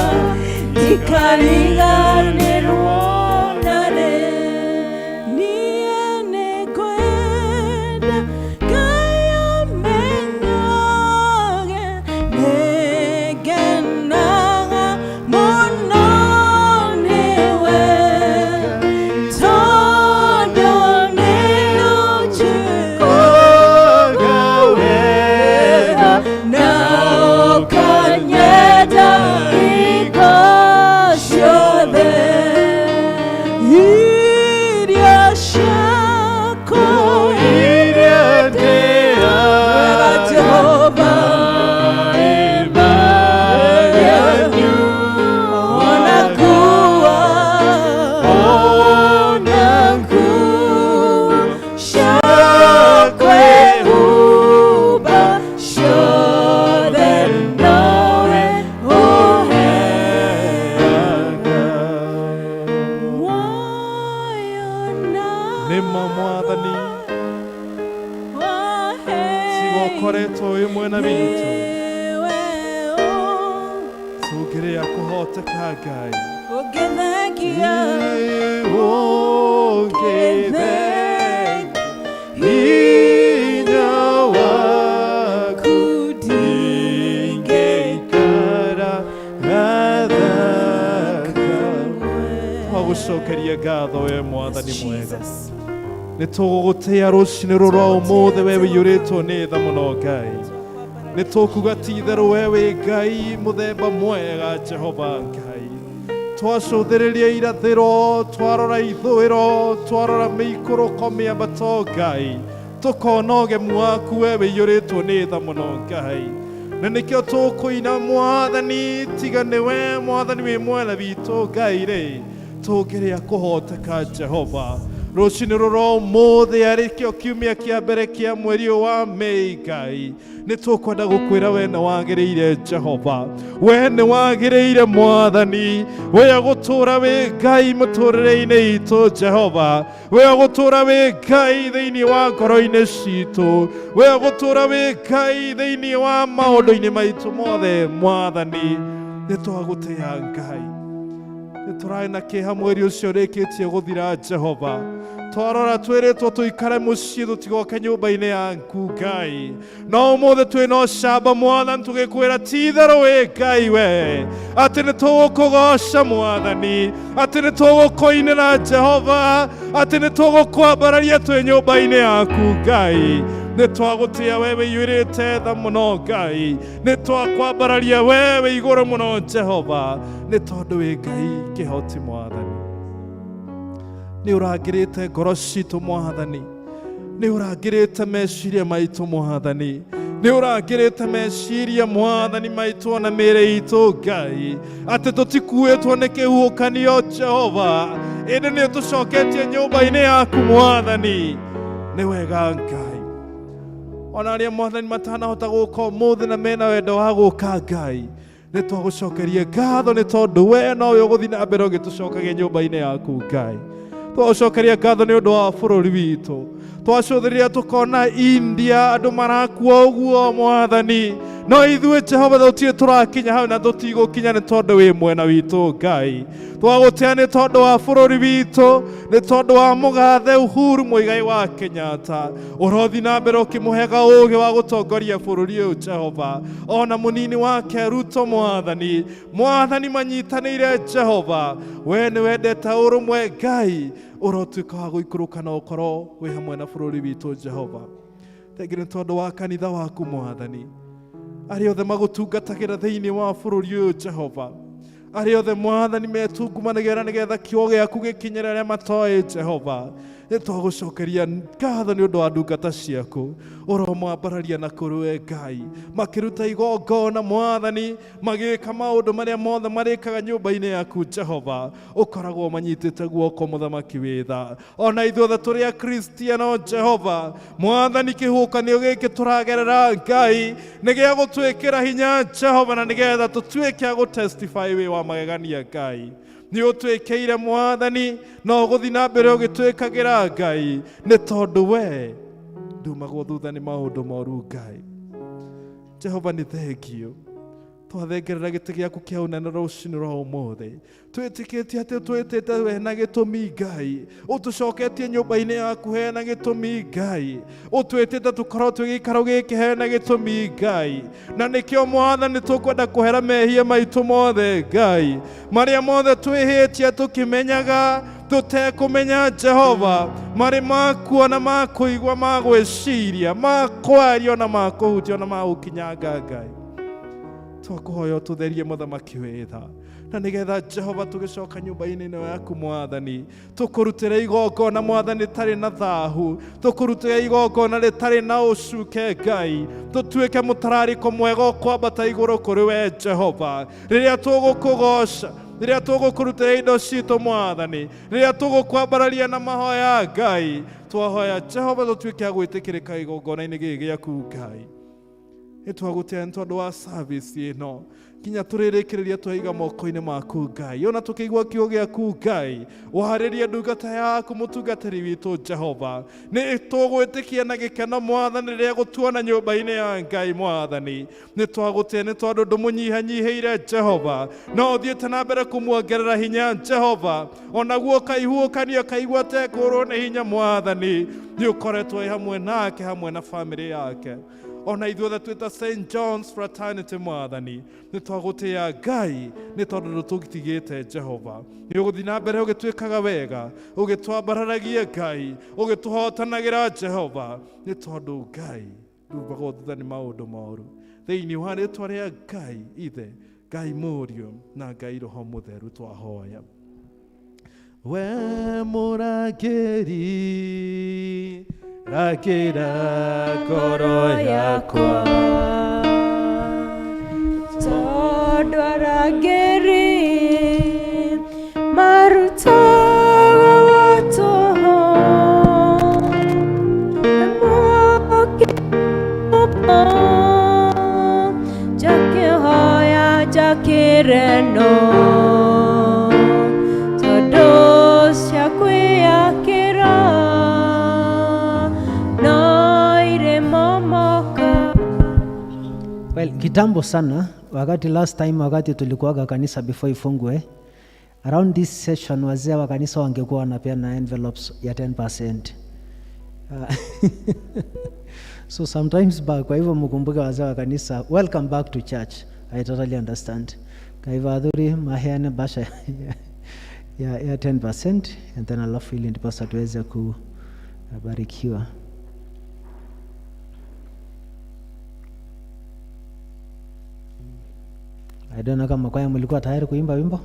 Dikariga nero nare Niene kwenda Kaya menyo nĩma Mwathani tigokoretwo wĩ mwena witũ tũngĩrĩa kũhoteka Ngai hinya waku ndingĩikara twagũcokeria ngatho we Mwathani mwega nĩ tũgũgũtĩa rũcinĩ rũrũ ũmũthĩ we wĩiyũrĩtwo nĩ tha mũno Ngai nĩ tũkuga ti itherũ we wĩ Ngai mũthemba mwega Jehova Ngai twacũthĩrĩria irathĩro twarora ithũĩro twarora mĩikũrũko mĩambato Ngai tũkona ũgemu waku we wĩiyũrĩtwo nĩ tha mũno Ngai na nĩkĩo tũkũina Mwathani tiga nĩ we Mwathani wĩ mwena witũ Ngai rĩ tũngĩrĩa kũhoteka Jehova rũcinĩ rũrũ ũmũthĩ arĩ kĩo kiumia kĩa mbere kĩa mweri wa Mei Ngai nĩ tũkwenda gũkwĩra we nĩ wagĩrĩire Jehova we nĩ wagĩrĩire Mwathani we gũtũũra wĩ Ngai mũtũrĩre-inĩ itũ Jehova we gũtũũra wĩ Ngai thĩinĩ wa ngoro-inĩ citũ we gũtũũra wĩ Ngai thĩinĩ wa maũndũ-inĩ maitũ mothe Mwathani nĩ twagũtĩa Ngai nĩ tũrarĩ na kĩeha mweri ũcio ũrĩkĩtie gũthira Jehova twarora twĩrĩtwo tũikare mũciĩ tũtigoke nyũmba-inĩ yaku Ngai no ũmũthĩ twĩna ũcamba Mwathani tũgĩkwĩra ti itherũ wĩ Ngai we atĩ nĩ tũgũkũgoca Mwathani atĩ nĩ tũgũkũinĩra Jehova atĩ nĩ tũgũkwambararia twĩ nyũmba-inĩ yaku Ngai nĩ twagũtĩa we wĩiyũrĩte tha mũno Ngai nĩ twakwambararia we wĩ igũrũ mũno Jehova nĩ tondũ wĩ Ngai kĩhoti Mwathani nĩ ũrangĩrĩte ngoro citũ Mwathani nĩ ũrangĩrĩte meciria maitũ Mwathani nĩ ũrangĩrĩte meciria Mwathani maitũ ona mĩĩrĩ itũ Ngai atĩ tũtikuĩtwo nĩ kĩhuhũkanio Jehova ĩndĩ nĩ tũcoketie nyũmba-inĩ yaku Mwathani nĩ wega Ngai ona arĩa Mwathani matanahota gũka ũmũthĩ na mena wendo wa gũka Ngai nĩ twagũcokeria ngatho nĩ tondũ we nowe ũgũthiĩ na mbere ũgĩtũcokagia nyũmba-inĩ yaku Ngai twagũcokeria ngatho nĩ ũndũ wa bũrũri witũ twacũthĩrĩria tũkona India andũ marakua ũguo Mwathani no ithuĩ Jehova tũtirĩ tũrakinya hau na tũtigũkinya nĩ tondũ wĩ mwena witũ Ngai twagũtĩa nĩ tondũ wa bũrũri witũ nĩ tondũ wa mũgathe Uhuru Muigai wa Kenyatta ũrothi na mbere ũkĩmũhega ũũgĩ wa gũtongoria bũrũri ũyũ Jehova ona mũnini wake Ruto Mwathani manyitanĩire Jehova we nĩ wendete ũrũmwe Ngai ũrotuĩka wa gũikũrũka na ũkorwo wĩ hamwe na bũrũri witũ Jehova thengi nĩ tondũ wa kanitha waku Mwathani arĩa othe magũtungatagĩra thĩinĩ wa bũrũri ũyũ Jehova arĩa othe Mwathani metungumanagĩra nĩgetha kiugo gĩaku gĩkinyĩre arĩa matoĩ Jehova nĩ twagũcokeria ngatho nĩ ũndũ wa ndungata ciaku ũromwambararia na kũrũe Ngai makĩruta igongona Mwathani magĩka maũndũ marĩa mothe marĩkaga nyũmba-inĩ yaku Jehova ũkoragwo manyitĩte guoko mũthamaki wĩ tha ona ithuothe tũrĩ akristiano Jehova Mwathani kĩhuhũkanio gĩkĩ tũragerera Ngai nĩ gĩa gũtwĩkĩra hinya Jehova na nĩgetha tũtuĩke a gũtestify wĩ wa magegania Ngai nĩ ũtwĩkĩire Mwathani no gũthiĩ na mbere ũgĩtwĩkagĩra Ngai nĩ tondũ we ndumagwo thutha nĩ maũndũ moru Ngai Jehova nĩ thengio twathengerera gĩtĩ gĩaku kĩa ũnene rũcinĩ rwa ũmũthĩ twĩtĩkĩtie atĩ twĩtĩte we na gĩtũmi Ngai ũtũcoketie nyũmba-inĩ yaku he na gĩtũmi Ngai ũtwĩtĩte tũkorwo twĩ gĩikaro gĩkĩ he na gĩtũmi Ngai na nĩkĩo Mwathani tũkwenda kũhera mehia maitũ mothe Ngai marĩa mothe twĩhĩtie tũkĩmenyaga tũtekũmenya Jehova marĩ makuo na makũigua magwĩciria makwaria na makũhutia na magũkinyanga Ngai twakũhoya ũtũtherie mũthamaki wĩ tha na nĩgetha Jehova tũgĩcoka nyũmba-inĩ ĩno yaku Mwathani tũkũrutĩre igongona Mwathani rĩtarĩ na thaahu tũkũrutĩre igongona rĩtarĩ na ũcuke Ngai tũtuĩke mũtararĩko mwega ũkwambata igũrũ kũrĩ we Jehova rĩrĩa tũgũkũgoca rĩrĩa tũgũkũrutĩra indo citũ Mwathani rĩrĩa tũgũkwambararia na mahoya Ngai twahoya Jehova tũtuĩke a gwĩtĩkĩrĩka igongona-inĩ gĩkĩ gĩaku Ngai nĩ twagũtĩa nĩ tondũ wa service ĩno kinya tũrĩrĩkĩrĩria twaiga moko-inĩ maku Ngai, ona tũkĩigua kiugo gĩaku Ngai, ũharĩrie ndungata yaku mũtungatĩri witũ Jehova, nĩ tũgwĩtĩkia na gĩkeno Mwathani rĩrĩa gũtuona nyũmba-inĩ ya Ngai Mwathani, nĩ twagũtĩa nĩ tondũ ndũmũnyihanyihĩire Jehova, no ũthiĩte na mbere kũmuongerera hinya Jehova, onaguo ũkaihuũkania ũkaigua tekũrwo nĩ hinya Mwathani, nĩ ũkoretwo hamwe nake hamwe na famĩlĩ yake. Ona ithuothe twĩta St. John's Fraternity Mwathani, nĩ twagũtĩa Ngai nĩ tondũ ndũtũtigĩte Jehova, nĩ ũgũthiĩ na mbere ũgĩtwĩkaga wega, ũgĩtwambararagia Ngai, ũgĩtũhotanagĩra Jehova, nĩ tondũ Ngai ndumagwo thutha nĩ maũndũ moru, thĩinĩ wa rĩĩtwa rĩa Ngai Ithe, Ngai Mũriũ na Ngai Roho Mũtheru twahoya. We mũrangĩri rakĩra ngoro yakwa, tondũ arangĩri marutaga tũhũ jakĩhoya jakĩreno tondũ cia kwĩyakĩra Well, kitambo sana, wakati last time wakati tulikuwaga kanisa before ifungwe, around this session wazee wa kanisa wangekuwa wanapeana envelopes ya 10%. So sometimes back, kwa hivyo mkumbuke wazee wa kanisa, welcome back to church. I totally understand. Kwa hivyo adhuri maheane basha ya 10% and then alafu ili ndiposa tuweze kubarikiwa. I don't know kama kwaya mlikuwa tayari kuimba wimbo?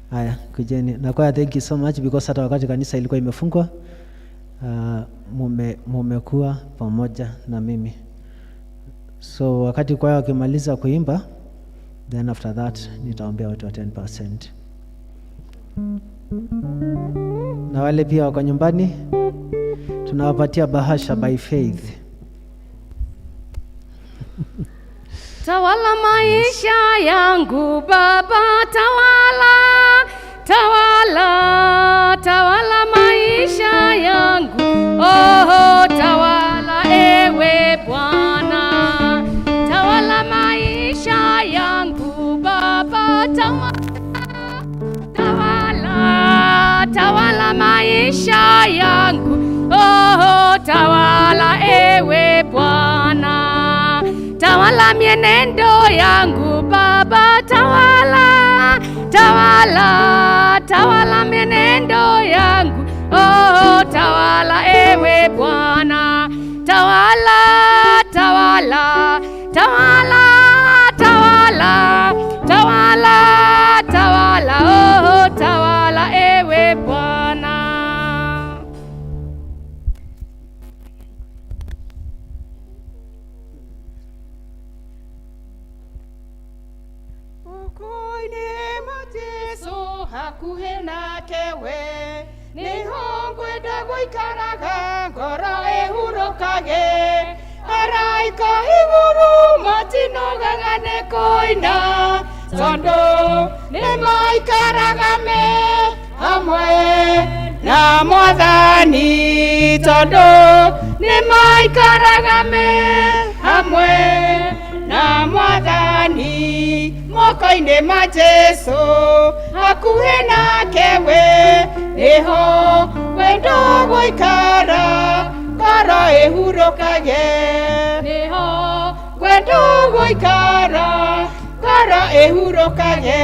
Haya, kujeni. Na kwaya, thank you so much because hata wakati kanisa ilikuwa imefungwa, mumekuwa pamoja na mimi. So wakati kwaya wakimaliza kuimba, then after that nitaombea watu wa 10%. Na wale pia wako nyumbani, tunawapatia bahasha by faith. Tawala maisha yangu Baba, tawala, tawala, tawala maisha yangu, oh, tawala ewe Bwana, tawala maisha yangu Baba, tawala, tawala, tawala maisha yangu, oh, tawala ewe Bwana, tawala mienendo yangu Baba, tawala, tawala, tawala mienendo yangu, oh, tawala ewe Bwana, tawala, tawala, tawala, tawala, tawala, tawala, oh, tawala ewe Bwana. Hakuhe nake we niho ngwenda gũikaraga ngoro ĩhurũkage araika igũrũ matinogaga nĩ kũina tondũ nĩmaikaraga me hamwe na Mwathani tondũ nĩmaikaraga me hamwe na Mwathani moko-inĩ ma Jesu hakuhĩ nake we niho wendo gũikara ngoro ĩhurũkage niho wendo gũikara ngoro ĩhurũkage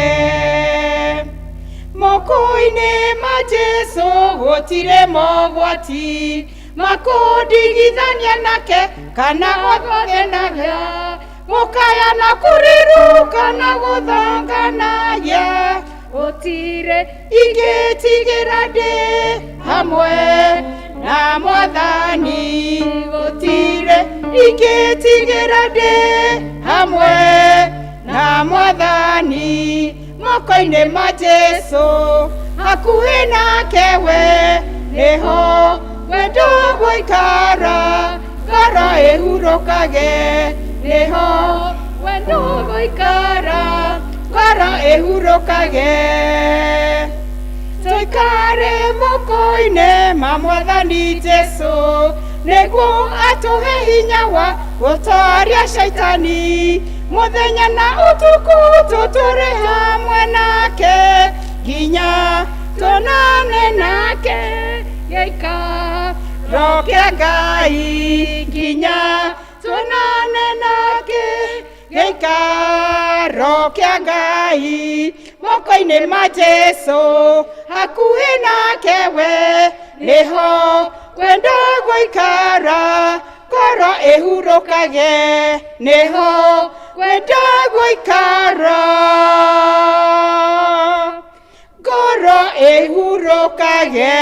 moko-inĩ ma Jesu gũtirĩ mogwati makũndigithania nake kana gũthũkenagia gũkaya na kũriruka na gũthanganagia gũtirĩ ingĩtigĩra ndĩ hamwe na Mwathani gũtirĩ ingĩtigĩra ndĩ hamwe na Mwathani moko-inĩ ma Jesu hakuhĩ nake we niho wendo gũikara ngoro ehurũkage nĩho wendo gũikara ngoro ehurũkage tũikare moko-inĩ ma Mwathani Jesũ nĩguo atũhe hinya wa gũtooria shaitani mũthenya na ũtukũ tũtũre hamwe nake nginya tũnane nake gĩikaro kĩa Ngai nginya tũnane nake gĩikaro kĩa Ngai moko-inĩ ma Jesũ hakuhĩ nake we nĩho kwenda gũikara ngoro ehurũkage nĩho kwenda gũikara ngoro ehurũkage.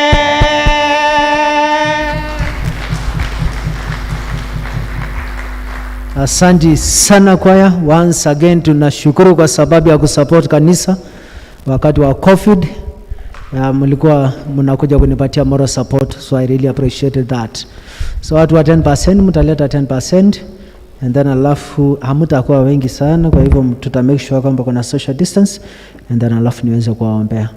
Asante sana kwaya. Once again tunashukuru kwa sababu ya kusupport kanisa wakati wa COVID. Mlikuwa mnakuja kunipatia moral support, so I really appreciated that. So watu wa 10% mtaleta 10% and then alafu hamtakuwa wengi sana, kwa hivyo tuta make sure kwamba kuna social distance and then alafu niweze kuwaombea.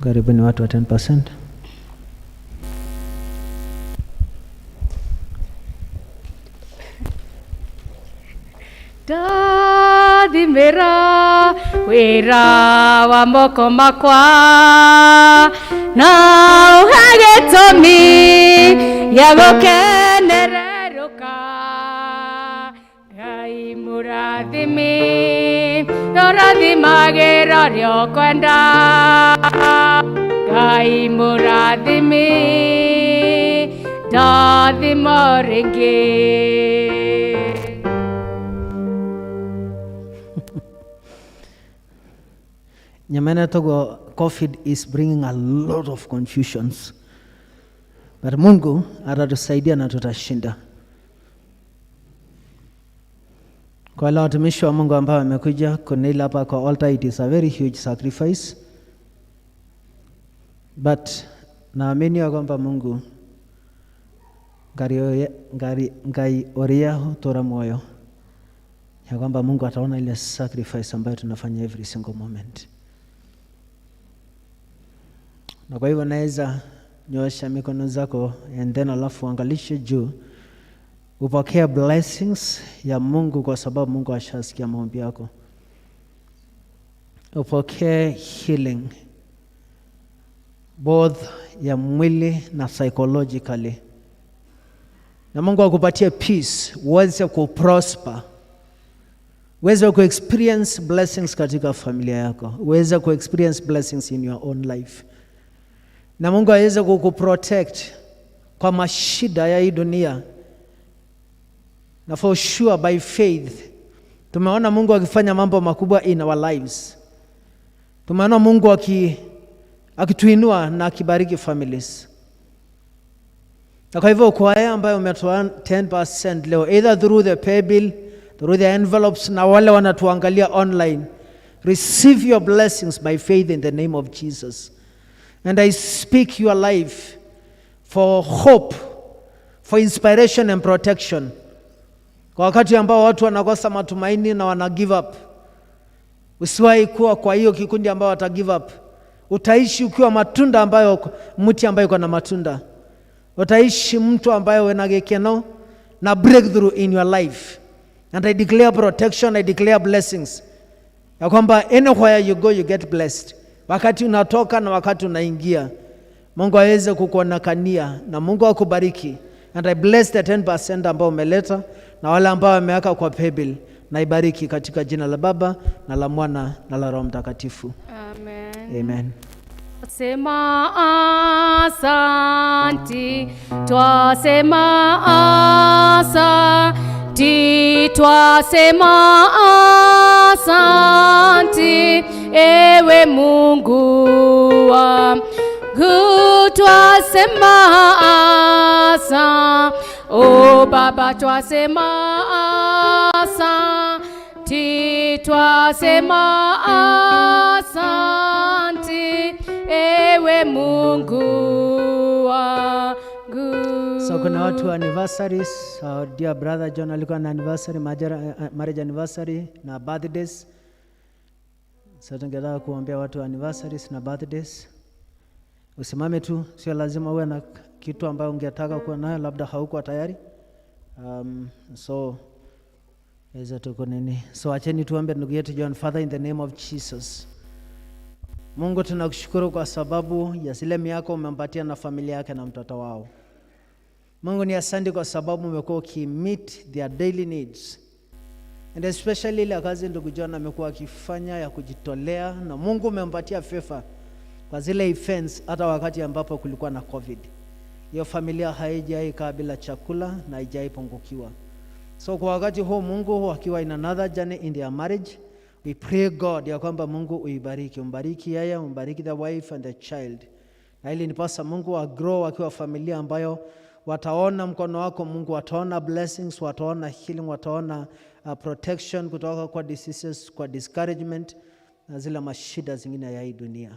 Karibuni watu wa 10%. Dathimĩra wĩra wa moko makwa na ũhe gĩtũmi gĩa gũkenererũka Ngai mũrathimi ũrathimagĩra ũrĩa ũkwenda Ngai mũrathimi ndathimo rĩngĩ. Nyamana togo COVID is bringing a lot of confusions. But Mungu atatusaidia na tutashinda. Kwa wale watumishi wa Mungu ambao wamekuja kunila hapa kwa altar, it is a very huge sacrifice. But naamini ya kwamba Mungu ngai oria tora moyo ya kwamba Mungu ataona ile sacrifice ambayo tunafanya every single moment. Na kwa hivyo naweza nyosha mikono zako and then alafu angalishe juu upokea blessings ya Mungu, kwa sababu Mungu ashasikia maombi yako. Upokee healing both ya mwili na psychologically, na Mungu akupatie peace, uweze kuprosper, uweze ku-experience blessings katika familia yako, uweze ku-experience blessings in your own life, na Mungu aweze kukuprotect kwa mashida ya hii dunia. Na for sure by faith tumeona Mungu akifanya mambo makubwa in our lives. Tumeona Mungu akituinua na akibariki families. Na kwa hivyo kwa yeye ambaye umetoa 10% leo, either through the pay bill, through the envelopes, na wale wanatuangalia online, receive your blessings by faith in the name of Jesus. And I speak your life for hope, for inspiration and protection. Kwa wakati ambao watu wanakosa matumaini na wana give up, usiwahi kuwa kwa hiyo kikundi ambao wata give up. Utaishi ukiwa matunda ambayo, mti ambayo iko na matunda. Utaishi mtu ambaye wenagekeno na breakthrough in your life. And I declare protection, I declare blessings. Ya kwamba anywhere you go you get blessed. Wakati unatoka na wakati unaingia, Mungu aweze kukuonekania na Mungu akubariki. And I bless the 10% ambao umeleta na wale ambao wameweka kwa paybill, na ibariki katika jina la Baba na la Mwana na la Roho Mtakatifu. Amen. Amen. Twasema asanti, twasema asanti, twasema asanti, ewe Mungu wangu, twasema asanti, o Baba twasema asanti, twasema asanti, ewe Mungu watu anniversaries, our dear brother John alikuwa na anniversary, marriage anniversary na birthdays. Sasa tungetaka kuombea watu anniversaries na birthdays. Usimame tu, sio lazima uwe na kitu ambayo ungetaka kuwa nayo, labda hauko tayari. So tuko nini? So acheni tuombe ndugu yetu John. Father, in the name of Jesus, Mungu tunakushukuru kwa sababu ya zile miaka umempatia na familia yake na mtoto wao. Mungu ni asante kwa sababu umekuwa ukimeet their daily needs. And especially ile kazi ndugu John amekuwa akifanya ya kujitolea, na Mungu umempatia favor kwa zile events hata wakati ambapo kulikuwa na COVID. Hiyo familia haijaikaa bila chakula na haijaipungukiwa. So kwa wakati huu Mungu akiwa in another journey in their marriage, we pray God ya kwamba Mungu uibariki, umbariki yeye, umbariki the wife and the child. Na ili nipasa Mungu wa grow wakiwa familia ambayo wataona mkono wako Mungu, wataona blessings, wataona healing, wataona protection kutoka kwa diseases, kwa discouragement na zile mashida zingine ya hii dunia.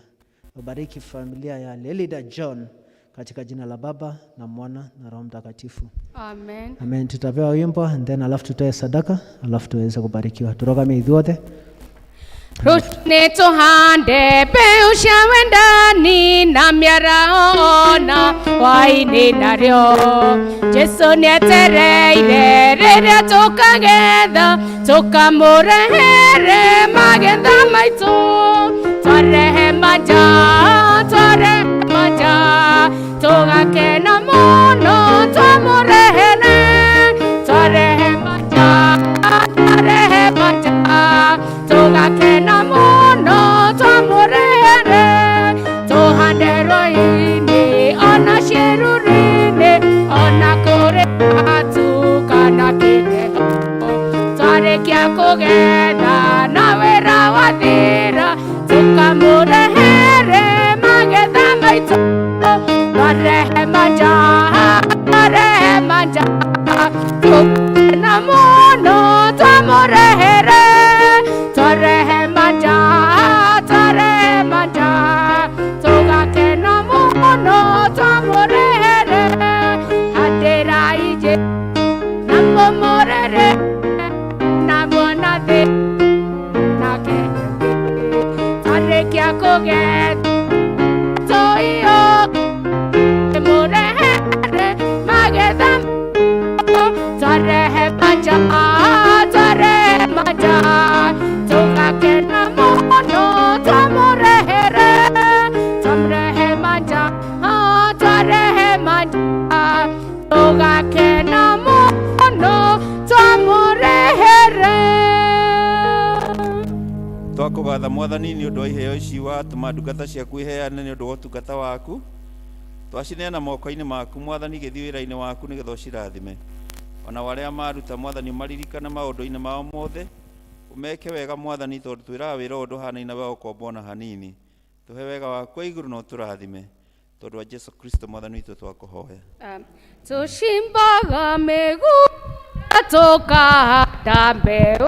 Ubariki familia ya Leader John katika jina la Baba na Mwana na Roho Mtakatifu. Amen. Amen. Tutapewa wimbo and then alafu tutoe sadaka, alafu tuweze kubarikiwa. Turogame ithuothe. Rutine tuhande peu cia wendani na miaraona waini nario. Jesu nietereire riria tukagetha, tukamurehere magetha maitu. Twarehe manja, tugakena muno twamurehere. Twarehe manja, tugakena muno twamurehere. Tuhande roini ona cirurini, ona kuri atu kana kineho. Twarekia kugetha na wira wathira, tukamurehere magetha maitu. Twarehe manja, tukena muno twamurehere. Twarehe manja, tugakena muno twamurehere. Hatira ije namumurere, nabona thi nake. Twarekia kugetha toyo murehere magetha. Twarehe manja, tugakena muno twamurehere. Twamurehe manja, tugakena muno twamurehere. Twakugatha Mwathani ni undu wa iheo ici watuma ndungata ciaku iheane ni undu wa utungata waku. Twacineana moko-ini maku Mwathani, githi wira-ini waku nigetha ucirathime. Ona waria maruta Mwathani maririkana maundu-ini mao mothe, umeke wega Mwathani, tondu twiraga wira undu hanaine wa ukombona hanini. Tuhe wega waku iguru no turathime, tondu wa Jesu Kristo Mwathani witu twakuhoya. Tucimbaga migunda tukahanda mbeu,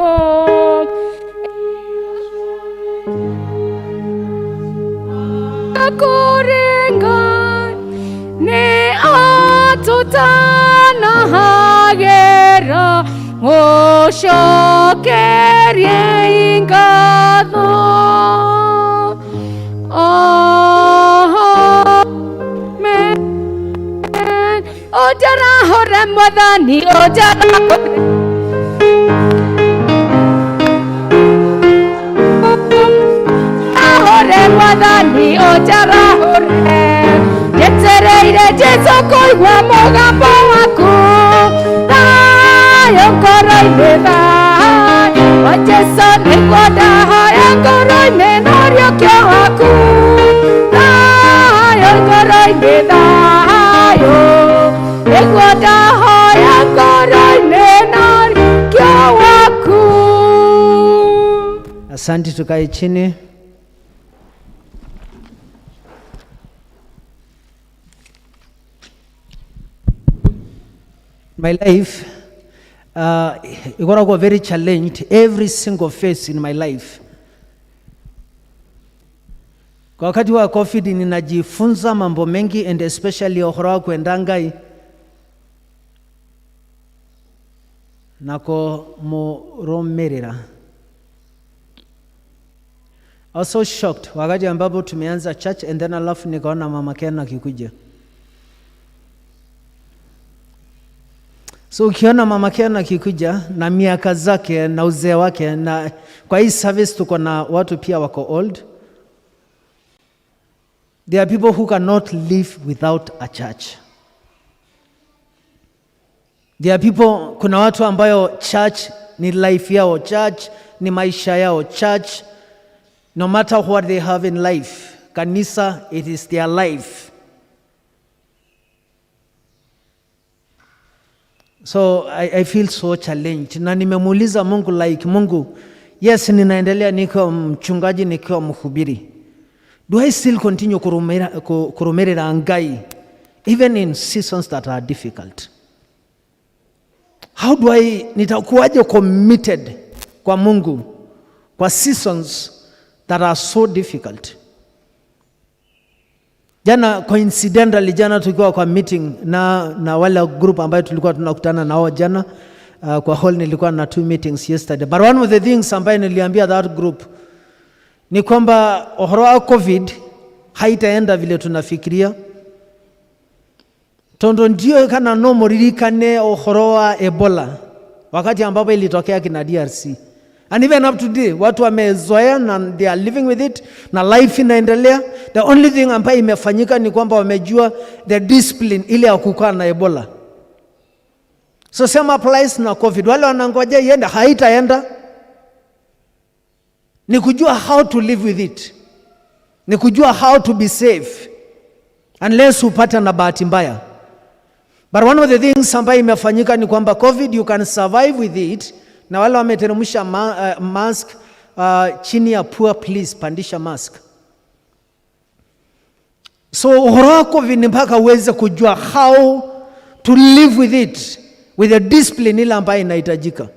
kuringa ni atutanahagera gucokerie ingatho. Amen. Ojarahore Mwathani, ojarahore Mwathani, ojarahore. Nyetereire Jesu kuigua mugambo waku, thayo ngoro-ini, thayo wa Jesu niguo ndahoya ngoro-ini na ũriũkio waku. Thayo ngoro-ini, thayo niguo ndahoya ngoro-ini na ũriũkio waku. Asante, tukae chini. My life, ikoragwo very challenged every single phase in my life. Kwa wakati wa COVID ninajifunza mambo mengi, and especially ohoro wa kwenda Ngai. nako muromerera. I was so shocked wakati ambapo tumeanza church and then alafu nikaona mama Ken akikuja. So ukiona mama Ken akikuja na miaka zake na uzee wake, na kwa hii service tuko na watu pia wako old. There are people who cannot live without a church. There are people, kuna watu ambayo church ni life yao, church ni maisha yao, church no matter what they have in life, kanisa it is their life. So I feel so challenged. Na nimemuuliza Mungu like, Mungu, yes ninaendelea nikiwa mchungaji, nikiwa mhubiri. Do I still continue kurumerera Ngai even in seasons that are difficult? How do nitakuwaje committed kwa Mungu kwa seasons that are so difficult? Jana coincidentally, jana tulikuwa kwa meeting na wale group ambayo tulikuwa tunakutana nao jana, kwa hall nilikuwa na 2 meetings yesterday. But one of the things ambayo niliambia that group ni kwamba ohoro wa COVID haitaenda vile tunafikiria. Tondo ndio kana no moririkane ohoro wa Ebola wakati ambapo ilitokea kina DRC. And even up to today, watu wamezoea na they are living with it, na life inaendelea. The only thing ambayo imefanyika ni kwamba wamejua the discipline ile ya kukaa na Ebola. So same applies na COVID. Wale wanangoja iende, haitaenda. Ni kujua how to live with it. Ni kujua how to be safe. Unless upata na bahati mbaya. But one of the things ambayo imefanyika ni kwamba COVID you can survive with it. Na wale wameteremsha mask chini ya poor, please pandisha mask. So horako vini mpaka uweze kujua how to live with it, with the discipline ile ambayo inahitajika.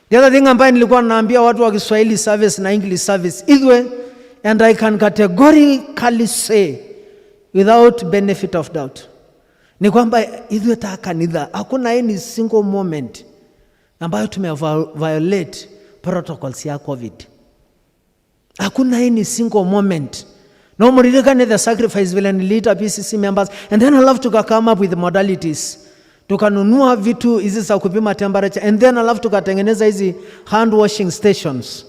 The other thing ambayo nilikuwa naambia watu wa Kiswahili service na English service idwe, and I can categorically say without benefit of doubt, ni kwamba idwe ta kanitha hakuna any single moment ambayo violate protocols ya COVID. Hakuna any single moment. No muririkane the sacrifice vile nilita PCC members, and then I'll have to come up with modalities. Tukanunua vitu hizi za kupima temperature, and then I'll have to katengeneza hizi hand washing stations.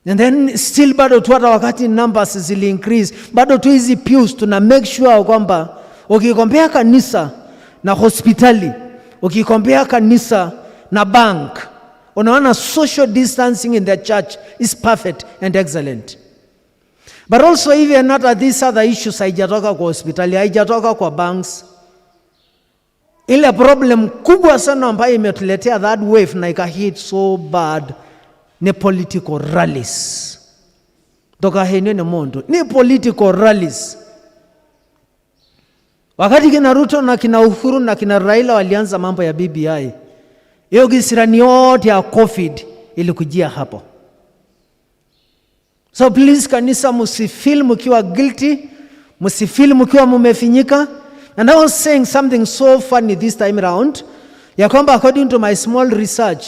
And then still bado tu hata wakati numbers zili increase, bado tu hizi pews tuna make sure kwamba ukikompea kanisa na hospitali, ukikompea kanisa na bank, unaona social distancing in the church is perfect and excellent. But also even not these other issues, haijatoka kwa hospitali, haijatoka kwa banks. Ile problem kubwa sana ambayo imetuletea that wave na ikahit so bad ni political rallies. Toka hene ni mondo ni political rallies. Wakati kina Ruto na kina Uhuru na kina Raila walianza mambo ya BBI, hiyo kisirani yote ya COVID ilikujia hapo. So please kanisa, musifeel mkiwa guilty, musifeel mkiwa mumefinyika. And I was saying something so funny this time around, ya kwamba according to my small research,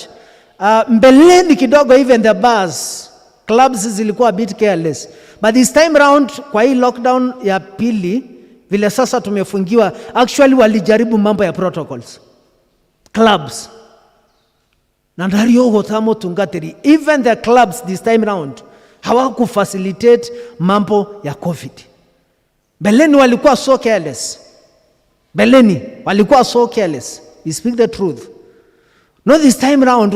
mbeleni kidogo even the bars, clubs zilikuwa a bit careless. But this time around kwa hii lockdown ya pili, vile sasa tumefungiwa, actually walijaribu mambo ya protocols. Clubs. Nandario hotamo tungateri. Even the clubs this time around hawaku facilitate mambo ya COVID. Beleni walikuwa so careless. Beleni walikuwa so careless. We speak the truth. No, this time around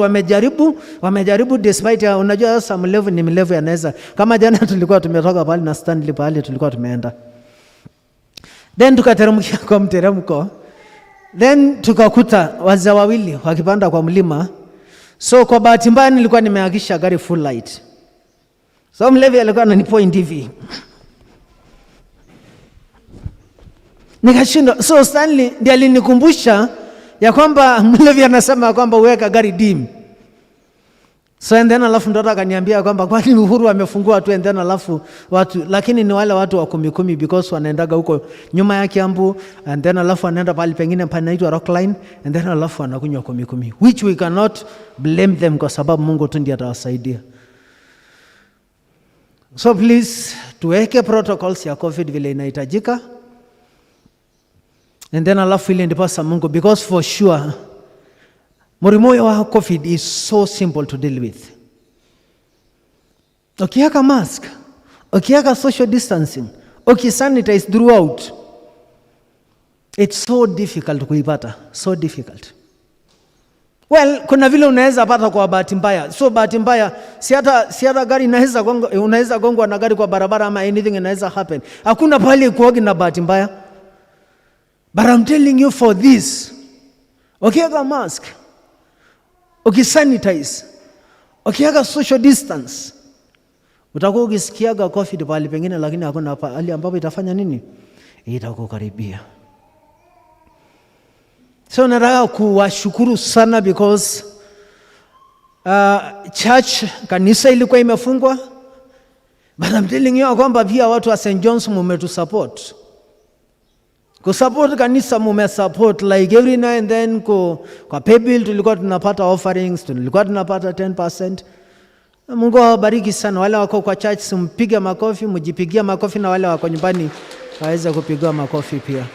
wamejaribu despite unajua sasa mlevu ni mlevu yanaweza. Kama jana tulikuwa tumetoka pale na Stanley pale tulikuwa tumeenda. Then tukateremkia kwa mteremko. Then tukakuta wazee wawili wakipanda kwa mlima. So kwa bahati mbaya nilikuwa nimehakisha gari full light. So mlevi alikuwa ananipoint hivi. Nikashindwa. So Stanley ndiye alinikumbusha ya kwamba mlevi anasema kwamba uweka gari dim. So and then alafu mtoto akaniambia kwamba kwani Uhuru amefungua tu and then alafu watu, lakini ni wale watu wa 10 because wanaendaga huko nyuma ya Kiambu and then alafu wanaenda pale pengine panaitwa Rockline and then alafu wanakunywa 10 which we cannot blame them kwa sababu Mungu tu ndiye atawasaidia. So please tuweke protocols ya COVID vile inahitajika and then alafu ile ndipo Mungu, because for sure murimo wa COVID is so simple to deal with. Ukiweka mask, ukiweka social distancing, ukisanitize throughout, it's so difficult kuipata, so difficult. Well, kuna vile unaweza pata kwa bahati mbaya. So bahati mbaya si hata gari unaweza gongwa na gari kwa barabara ama anything inaweza happen. Hakuna pale kuogi na bahati mbaya. But I'm telling you for this, ukiweka mask, ukisanitize, ukiweka social distance, utakuwa ukisikiaga COVID pale pengine, lakini hakuna pale ambapo itafanya nini? Itakukaribia. So nataka kuwashukuru sana because church, kanisa ilikuwa imefungwa, but I'm telling you kwamba pia watu wa St. John's mumetusupport. Kusupport kanisa mumesupport like every now and then kwa paybill tulikuwa tunapata offerings, tulikuwa tunapata 10%. Mungu awabariki sana. Wale wako kwa church simpige makofi, mjipigia makofi, na wale wako nyumbani waweze kupiga makofi pia.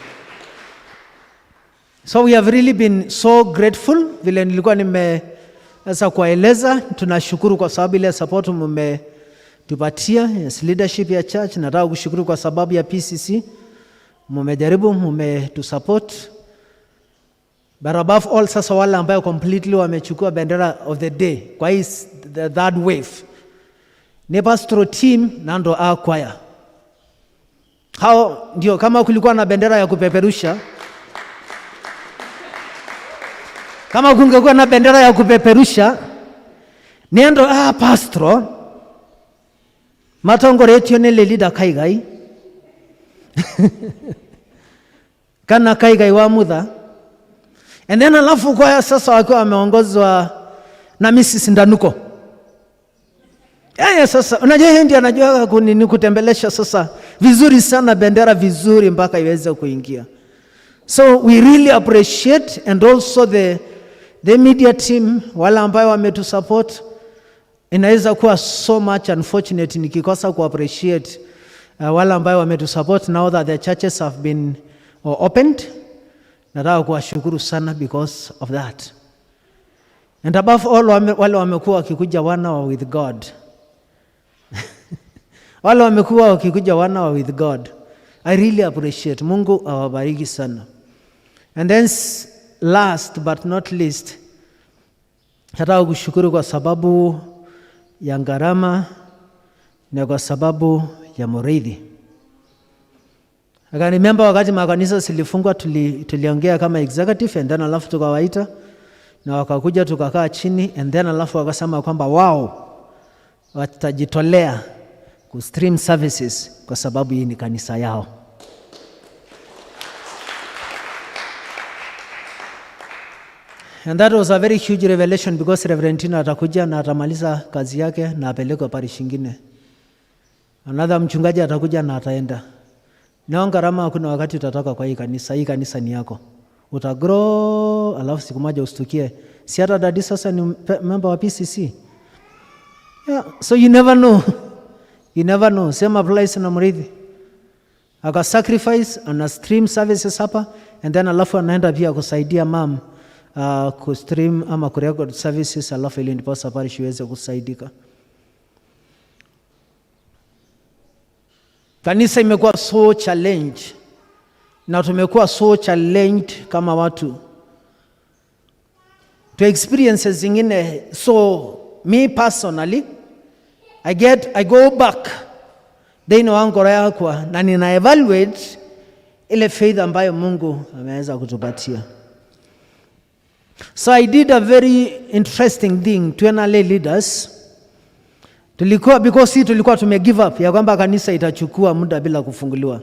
So we have really been so grateful. Vile nilikuwa nimeweza kueleza, tunashukuru kwa sababu ile support mmetupatia as leadership ya church. Nataka kushukuru kwa sababu ya PCC, mmejaribu, mmetusupport. But above all, sasa wale ambao completely wamechukua bendera of the day kwa hii that wave ni pastoral team na ndo choir. Hao ndio, kama kulikuwa na bendera ya kupeperusha, kama kungekuwa na bendera ya kupeperusha, niendo pastoral matongoretio nele leader Kaigai kana Kaigai wa mudha. And then alafu kwa sasa wakiwa wameongozwa na Mrs. Ndanuko. Sasa unajua yeye ndiye anajua kunini kutembelesha sasa vizuri sana bendera vizuri mpaka iweze kuingia. So we really appreciate, and also the media team wale ambao wametusupport. Inaweza kuwa so much unfortunate nikikosa ku appreciate wale ambao wametusupport now that the churches have been opened. Nataka kuwashukuru sana because of that. And above all, wale wamekuwa wakikuja wana wa with God. Wale wamekuwa wakikuja wana wa with God. I really appreciate. Mungu awabariki sana. And then last but not least, nataka kushukuru kwa sababu ya gharama na kwa sababu ya Muridhi. I remember wakati makanisa silifungwa tuliongea kama executive, and then alafu tukawaita na wakakuja tukakaa chini, and then alafu wakasema kwamba wao watajitolea ku stream services kwa sababu hii ni kanisa yao. And that was a very huge revelation because Reverend Tina atakuja na atamaliza kazi yake na apeleke parish nyingine. Another mchungaji atakuja na ataenda. Na gharama kuna wakati utatoka kwa hii kanisa ni yako. Utagrow, alafu siku moja ustukie, si hata dadi sasa ni member wa PCC. Yeah, so you never know. You never know. Same applies na Muridhi. Aka sacrifice ana stream services hapa, and then alafu anaenda pia kusaidia mom ku stream ama ku record services, alafu ili ndipo parish iweze kusaidika. Kanisa imekuwa so challenge, na tumekuwa so challenged kama watu to experiences zingine. So me personally, I go back then wangu kwa na nina evaluate ile faith ambayo Mungu ameweza kutupatia. So I did a very interesting thing to early leaders. Tulikuwa tume give up ya kwamba kanisa itachukua muda bila kufunguliwa.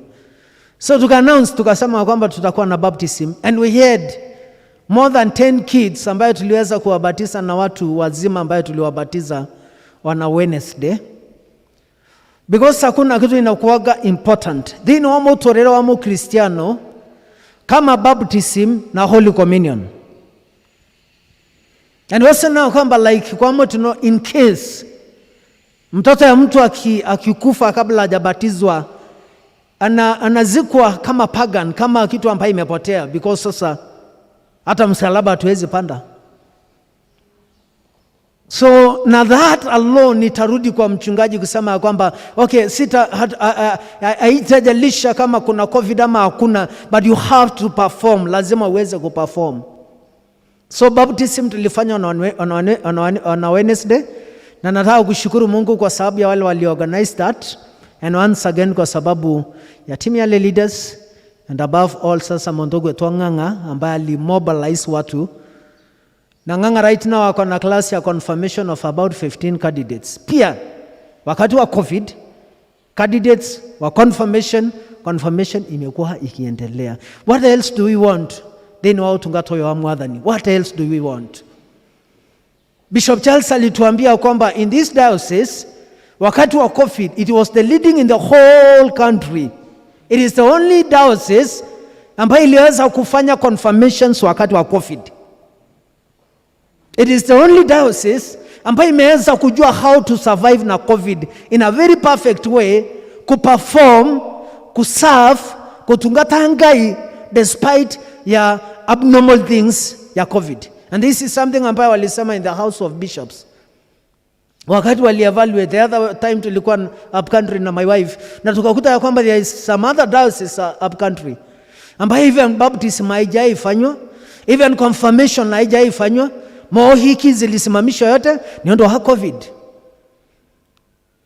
So tuka announce, tukasema kwamba tutakuwa na baptism, and we had more than 10 kids ambayo tuliweza kuwabatiza na watu wazima ambayo tuliwabatiza on a Wednesday. Because hakuna kitu inakuwaga important. Thini wamo utorero wamo Kristiano kama baptism na Holy Communion. And also now kwamba like kwamba tuno in case mtoto ya mtu akikufa kabla hajabatizwa anazikwa kama pagan, kama kitu ambayo imepotea, because sasa hata msalaba hatuwezi panda. So na that alone nitarudi kwa mchungaji kusema kwamba okay, haitajalisha kama kuna COVID ama hakuna, but you have to perform, lazima uweze kuperform. So baptism tulifanya on a Wednesday, na nataka kushukuru Mungu kwa sababu ya wale waliorganize that, and once again kwa sababu ya team ya leaders, and above all sasa Mondogo Ng'ang'a ambaye alimobilize watu. Na Ng'ang'a right now wako na class ya confirmation of about 15 candidates. Pia wakati wa COVID candidates wa confirmation imekuwa ikiendelea. What else do we want? Then wao tungatoyo wa mwadhani. What else do we want? Bishop Charles alituambia kwamba in this diocese wakati wa COVID it was the leading in the whole country. It is the only diocese ambayo iliweza kufanya confirmations wakati wa COVID. It is the only diocese ambayo imeweza kujua how to survive na COVID in a very perfect way, kuperform, kuserve, kutungata ngai despite ya abnormal things ya COVID. And this is something ambayo walisema in the House of Bishops. Wakati wali-evaluate, the other time tulikuwa up country na my wife, na tukakuta ya kwamba there is some other dioceses up country ambayo even baptism haijaifanywa, even confirmation haijaifanywa, mohiki zilisimamishwa yote ni ndo ha COVID.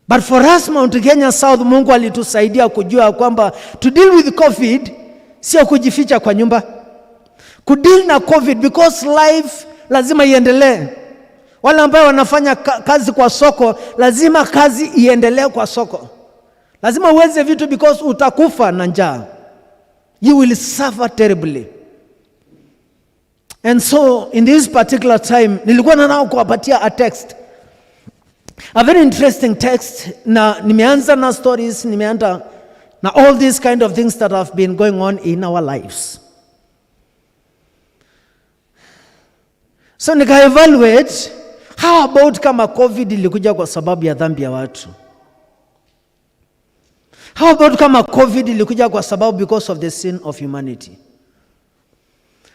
But for us Mount Kenya South, Mungu alitusaidia kujua kwamba to deal with COVID sio kujificha kwa nyumba. Kudeal na COVID because life lazima iendelee. Wale ambao wanafanya kazi kwa soko, lazima kazi iendelee kwa soko. Lazima uweze vitu because utakufa na njaa. You will suffer terribly. And so in this particular time nilikuwa nao kuwapatia a text, a very interesting text, na nimeanza na stories, nimeanza na all these kind of things that have been going on in our lives. So nika-evaluate, how about kama COVID ilikuja kwa sababu ya dhambi ya watu? How about kama COVID ilikuja kwa sababu because of the sin of humanity?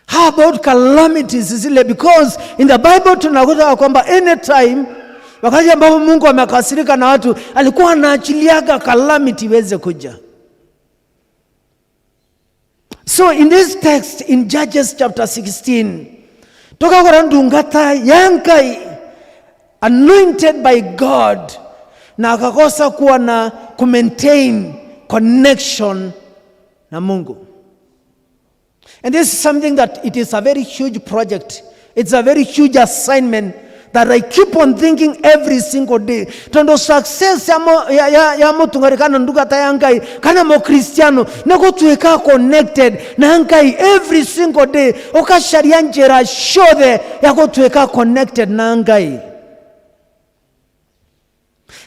How about calamities zile? Because in the Bible tunakuta kwamba anytime wakati ambapo Mungu amekasirika na watu, alikuwa anaachiliaga calamity iweze kuja. So in this text in Judges chapter 16, toka kwa ndungata yankai anointed by God, na akakosa kuwa na maintain connection na Mungu. And this is something that it is a very huge project. It's a very huge assignment that I keep on thinking every single day. Tondo success ya mutungarikana ndugata yankai kana mo Kristiano nako tuweka connected na yankai every single day. Oka sharia njera shode yako tuweka connected na yankai.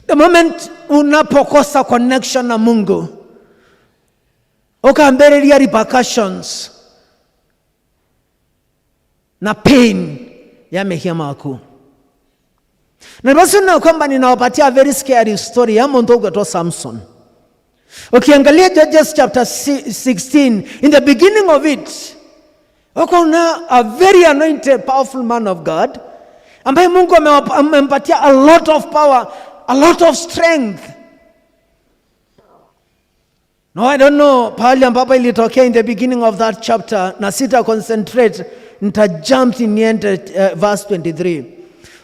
The moment unapokosa connection na Mungu, oka mbele repercussions na pain ya mehia makuu. Na basi na kwamba ninawapatia a very scary story ya mtoto wa Samson. Ukiangalia Judges chapter 16, in the beginning of it, ukaona a very anointed powerful man of God ambaye Mungu amempatia a lot of power, a lot of strength. No, I don't know pahali ambapo ilitokea in the beginning of that chapter, na sita concentrate, nita jump in the end verse 23.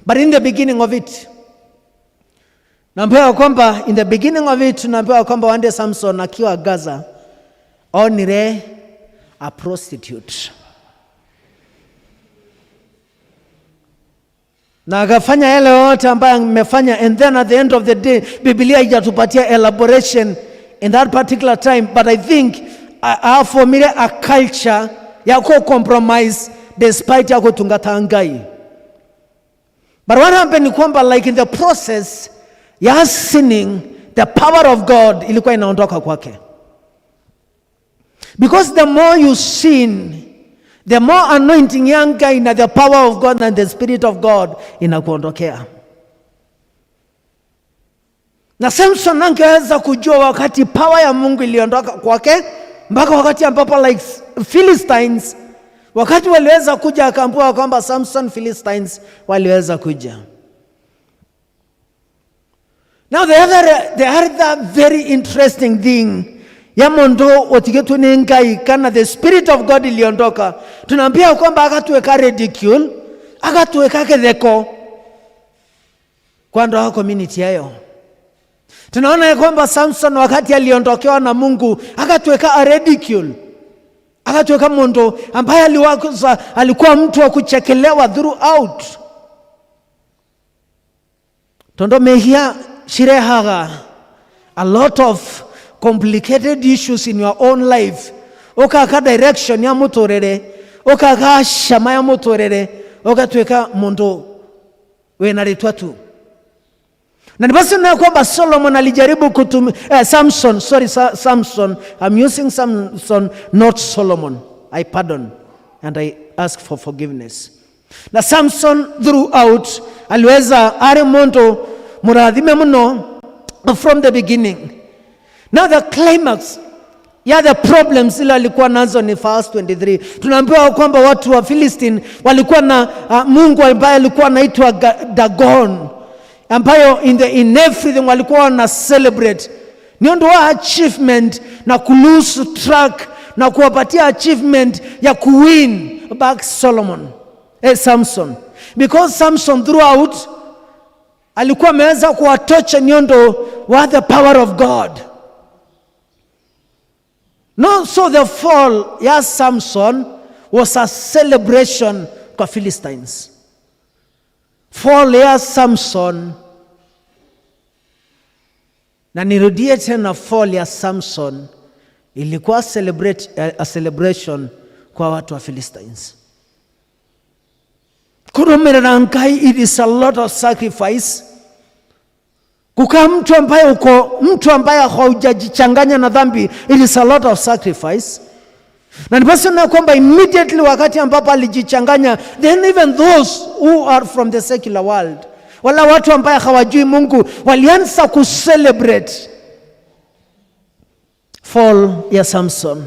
But in the beginning of it, naambiwa kwamba in the beginning of it, naambiwa kwamba one day Samson akiwa Gaza, onire a prostitute. Na akafanya yale yote ambayo amefanya, and then at the end of the day, Biblia haijatupatia elaboration in that particular time, but I think I have for me a culture ya compromise despite ya kutungata ngai. But what happened ni kwamba like in the process ya sinning, the power of God ilikuwa inaondoka kwake. Because the more you sin, the more anointing ya ngai na the power of God and the Spirit of God inakuondokea. Na Samson angeweza kujua wakati power ya Mungu iliondoka kwake, mpaka wakati ambapo like Philistines, wakati waliweza kuja akaambiwa kwamba Samson, Philistines waliweza kuja. Now the other very interesting thing, ya mondo otigetu ni ngai kana the Spirit of God iliondoka, tunaambia kwamba akatuweka ridicule, akatuweka ketheko kwa ndoa community yayo. Tunaona ya kwamba Samson wakati aliondokewa na Mungu akatuweka a ridicule, akatuweka mondo ambaye alikuwa mtu wa kuchekelewa throughout. Tondo mehia shirehaga a lot of complicated issues in your own life. Okaka direction ya mutorere, okaka shama ya mutorere, okatuweka mondo wenaritwa tu. Na nibasi na kwamba Solomon alijaribu Samson, I'm using Samson, not Solomon. I pardon and I ask for forgiveness. Na Samson throughout aliweza mondo muradhime mno from the beginning. Now the climax, the problems ila alikuwa nazo ni verse 23. Tunaambiwa kwamba watu wa Philistine walikuwa na mungu ambaye alikuwa anaitwa Dagon, ambayo in everything walikuwa na celebrate. Ndio achievement na kulose track na kuwapatia achievement ya kuwin back Samson. Because Samson throughout alikuwa ameweza kuwatocha nyondo wa the power of God. No, so the fall ya Samson was a celebration kwa Philistines. Fall ya Samson, na nirudie tena, fall ya Samson ilikuwa a celebration kwa watu wa Philistines. Kurumirira ngai, it is a lot of sacrifice. Kukaa mtu ambaye haujajichanganya na dhambi, it is a lot of sacrifice. Na nipaswa na kwamba immediately wakati ambapo alijichanganya, then even those who are from the secular world, wala watu ambaye hawajui Mungu, walianza kucelebrate fall ya Samson.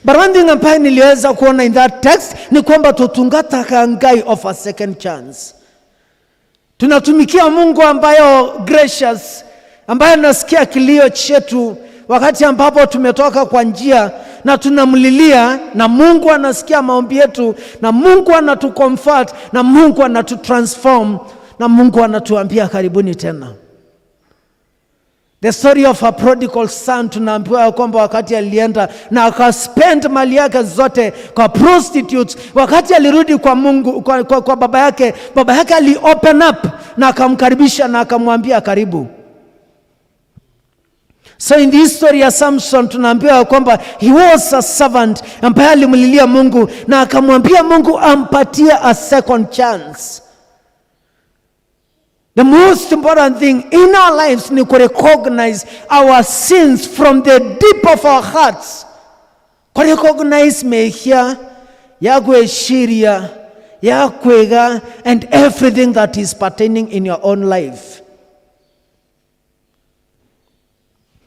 But one thing ambaye niliweza kuona in that text ni kwamba tutungata kangai of a second chance. Tunatumikia Mungu ambayo gracious, ambaye anasikia kilio chetu wakati ambapo tumetoka kwa njia na tunamlilia, na Mungu anasikia maombi yetu, na Mungu anatucomfort, na Mungu anatutransform, na Mungu anatuambia karibuni tena. The story of a prodigal son, tunaambiwa kwamba wakati alienda na akaspend mali yake zote kwa prostitutes, wakati alirudi kwa Mungu, kwa baba yake ali open up na akamkaribisha na akamwambia karibu. So in this story ya Samson tunaambiwa kwamba he was a servant ambaye alimlilia Mungu na akamwambia Mungu ampatie a second chance. The most important thing in our lives ni to recognize our sins from the deep of our hearts. To recognize mehia, yakweshiria, yakwega, and everything that is pertaining in your own life.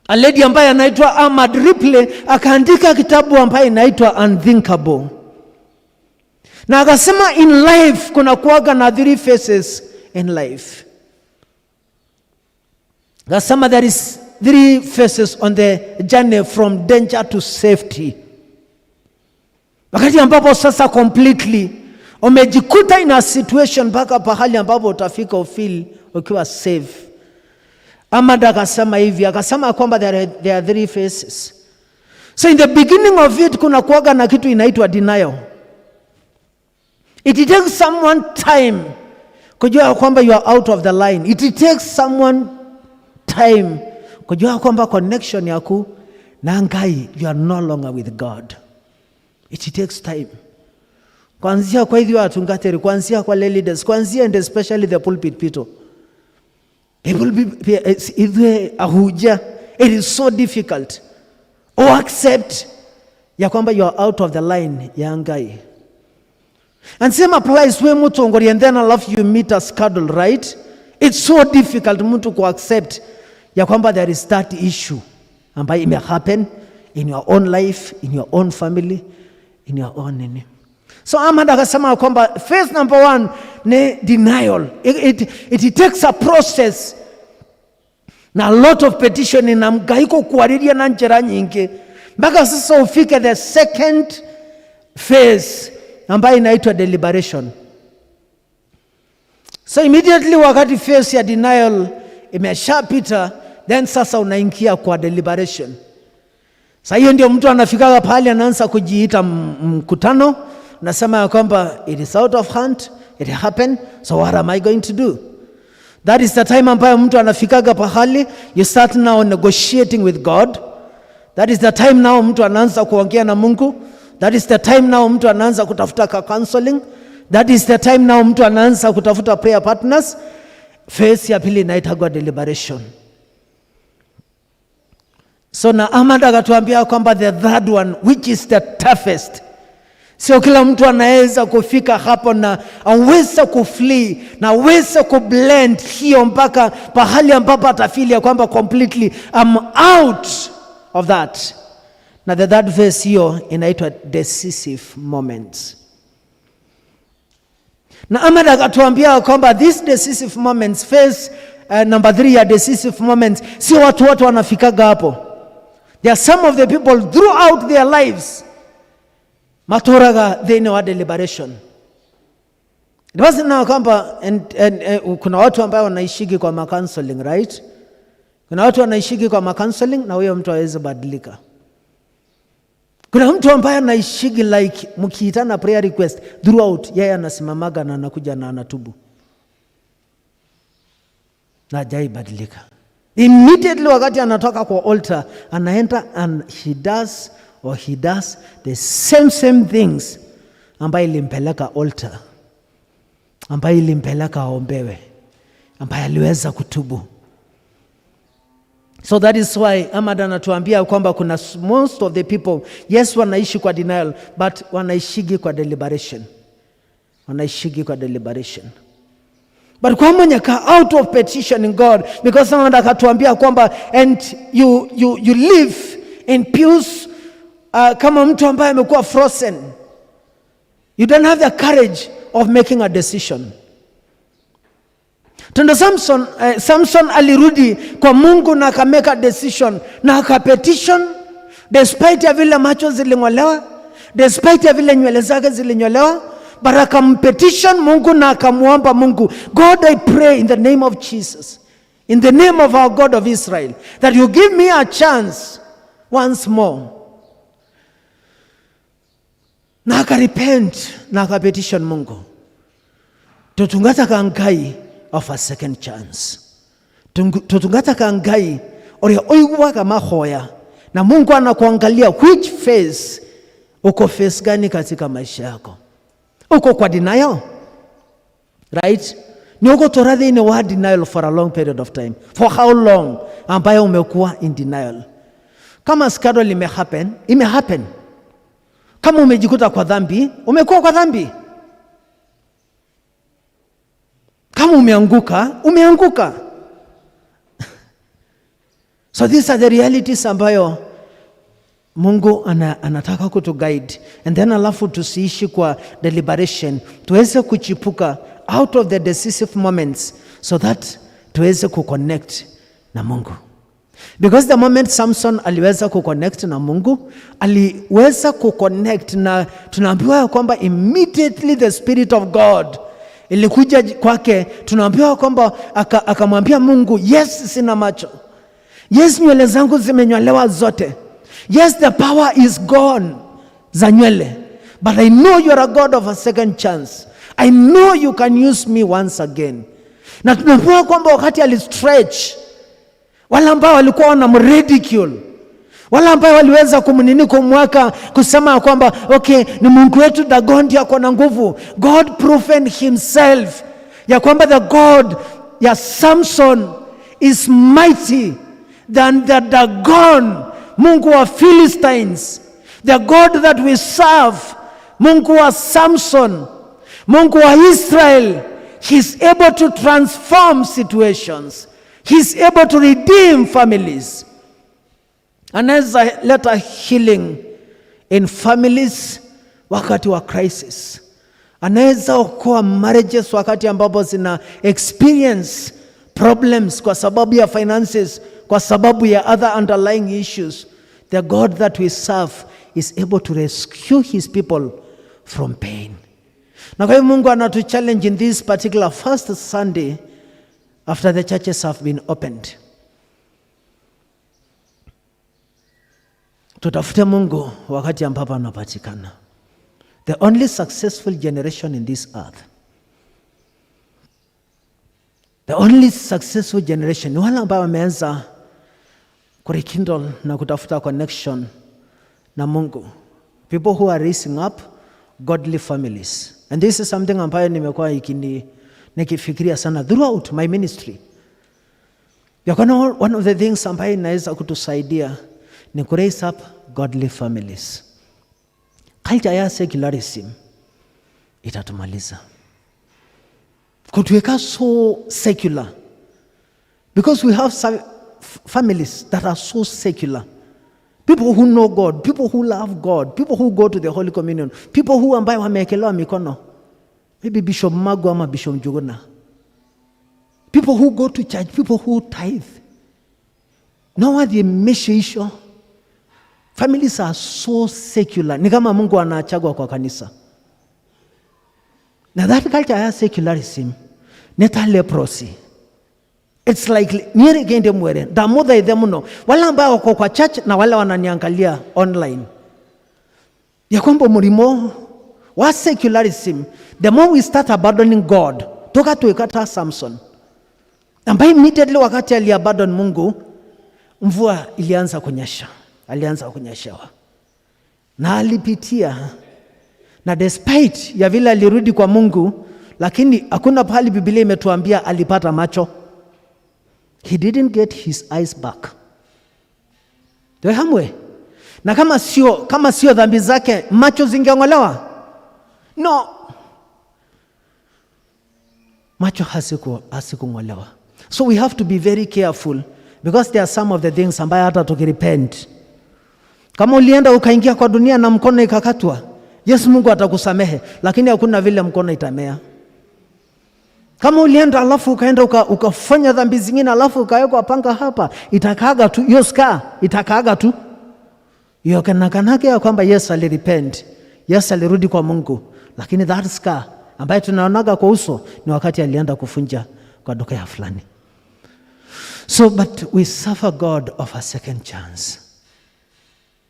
A lady ambaye anaitwa Ahmad Ripley akaandika kitabu ambaye inaitwa Unthinkable. Na akasema in life kuna kuwaga na 3 phases in life. Akasema there is 3 phases on the journey from danger to safety. Wakati ambapo sasa completely umejikuta in a situation mpaka pahali ambapo utafika ufeel ukiwa safe. Ahmad akasema hivi, akasema kwamba there are 3 phases. So in the beginning of it kuna kuwaga na kitu inaitwa denial. It takes someone time kujua kwamba you are out of the line. It takes someone time kujua kwamba connection yako na ngai, you are no longer with God. It takes time. kuanzia kwa hiyo watungateri, kuanzia kwa leaders, kuanzia and especially the pulpit people. It will be it is so difficult or accept ya kwamba you are out of the line ya Ngai. And same applies when mutongori and then alafu you meet a schedule, right? It's so difficult mtu ku accept ya kwamba there is that issue ambayo may happen in your own life, in your own family, in your own nini. So Ahmad akasema kwamba phase number 1 ni denial. It takes a process na a lot of petition na mgaiko kuariria na njera nyingi mpaka sasa ufike the second phase ambayo inaitwa deliberation. So immediately wakati phase ya denial imeshapita, then sasa unaingia kwa deliberation. Sasa hiyo ndio mtu anafika pale anaanza kujiita mkutano, nasema ya kwamba it is out of hand, it happened, so what am I going to do? That is the time ambayo mtu anafikaga pahali, you start now negotiating with God. That is the time now mtu anaanza kuongea na Mungu. That is the time now mtu anaanza kutafuta counseling. That is the time now mtu anaanza kutafuta prayer partners. Phase ya pili inaitwa deliberation. So na Ahmad akatuambia kwamba the third one, which is the toughest. Sio kila mtu anaweza kufika hapo na aweza kuflee na aweza kublend hiyo mpaka pahali ambapo atafeel ya kwamba completely I'm out of that. Na the third phase hiyo inaitwa decisive moments. Na Ahmad akatuambia kwamba these decisive moments, phase number 3 ya decisive moments, sio watu wanafikaga hapo. There are some of the people throughout their lives matoraga they know deliberation. It wasn't now kwamba kuna watu ambao wanaishiki kwa counseling, right? Kuna watu wanaishiki kwa counseling na huyo mtu hawezi badilika. Kuna mtu ambaye anaishiki like mkiitana prayer request throughout, yeye anasimamaga na anakuja na anatubu. Na hajai badilika. Immediately wakati anatoka kwa altar, anaenda and he does the same things ambayo ilimpeleka altar, ambayo ilimpeleka aombewe, ambayo aliweza kutubu. So that is why Ahmad anatuambia kwamba kuna most of the people, yes, wanaishi kwa denial, but wanaishigi kwa deliberation. Wanaishigi kwa deliberation. But kwa mwenye ka out of petition in God, because Ahmad akatuambia kwamba and you live in peace kama mtu ambaye amekuwa frozen. You don't have the courage of making a decision. Tendo Samson alirudi kwa Mungu na akameka decision na akapetition despite ya vile macho zilingolewa, despite ya vile nywele zake zilinyolewa, but akampetition Mungu na akamuomba Mungu, God, I pray in the name of Jesus, in the name of our God of Israel, that you give me a chance once more. Na akarepent na akapetition Mungu, tutungata kangai of a second chance. Tutungata kangai ori oigwa kama hoya, na Mungu anakuangalia which phase uko, phase gani katika maisha yako. Uko kwa denial, right? Ni uko toradhi in a denial for a long period of time. For how long ambayo umekuwa in denial? Kama scandal ime happen. Kama umejikuta kwa dhambi, umekuwa kwa dhambi. Kama umeanguka. So these are the realities ambayo Mungu anataka kutu guide. And then alafu tusiishi kwa deliberation, tuweze kuchipuka out of the decisive moments so that tuweze kuconnect na Mungu. Because the moment Samson aliweza kuconnect na Mungu, aliweza kuconnect na tunaambiwa kwamba immediately the Spirit of God ilikuja kwake. Tunaambiwa kwamba akamwambia Mungu, yes, sina macho. Yes, nywele zangu zimenyolewa zote. Yes, the power is gone za nywele. But I know you are a God of a second chance. I know you can use me once again. Na tunaambiwa kwamba wakati alistretch, wale ambao walikuwa wanamridicule, Wala ambao waliweza kumwaka kusema kwamba okay, ni Mungu wetu Dagondi ako na nguvu. God proven himself ya kwamba the God ya Samson is mighty than the Dagon, Mungu wa Philistines. The God that we serve, Mungu wa Samson, Mungu wa Israel, he's able to transform situations. He's able to redeem families. Anaweza leta healing in families wakati wa crisis. Anaweza okoa marriages wakati ambapo zina experience problems kwa sababu ya finances, kwa sababu ya other underlying issues. The God that we serve is able to rescue his people from pain. Na kwa hivyo Mungu anatu challenge in this particular first Sunday after the churches have been opened. Tutafute Mungu wakati ambapo anapatikana. The only successful generation in this earth, the only successful generation ni wale ambao wameanza kurekindle na kutafuta connection na Mungu. People who are raising up godly families. And this is something ambayo nimekuwa nikifikiria sana throughout my ministry. One of the things ambayo inaweza kutusaidia ni ku raise up godly families. Culture ya secularism itatumaliza. Kutuweka so secular. Because we have families that are so secular. People who know God, people who love God, people who go to the Holy Communion, people who ambayo wameekelewa mikono. Maybe Bishop Magu ama Bishop Njuguna. People who go to church, people who tithe. No one the issue. Families are so secular. Ni kama Mungu anachagua kwa kanisa. Now that culture ya secularism, neta leprosy. It's like nyeri gende mwere. Damoda idhemuno. Wala ambao wako kwa church na wala wananiangalia online. Ya kwamba murimo wa secularism, the more we start abandoning God, toka tuikata Samson. Ambaye immediately wakati aliabandon Mungu, mvua ilianza kunyesha. Alianza kunyeshewa. Na alipitia. Na despite ya vile alirudi kwa Mungu, lakini hakuna pahali Biblia imetuambia alipata macho. He didn't get his eyes back. Ndio hamwe. Na kama sio dhambi zake, macho zingeongolewa? No. Macho hasikung'olewa. So we have to be very careful because there are some of the things ambayo hata tukirepent. Kama ulienda ukaingia kwa dunia na mkono ikakatwa, Yesu Mungu atakusamehe, lakini hakuna vile mkono itamea. Kama ulienda alafu ukaenda ukafanya dhambi zingine alafu ukawekwa panga hapa, itakaaga tu, hiyo scar itakaaga tu. Hiyo kanake ya kwamba Yesu alirepent, Yesu alirudi kwa Mungu, lakini that scar ambayo tunaonaga kwa uso ni wakati alienda kufunja kwa duka ya fulani. So but we serve God of a second chance.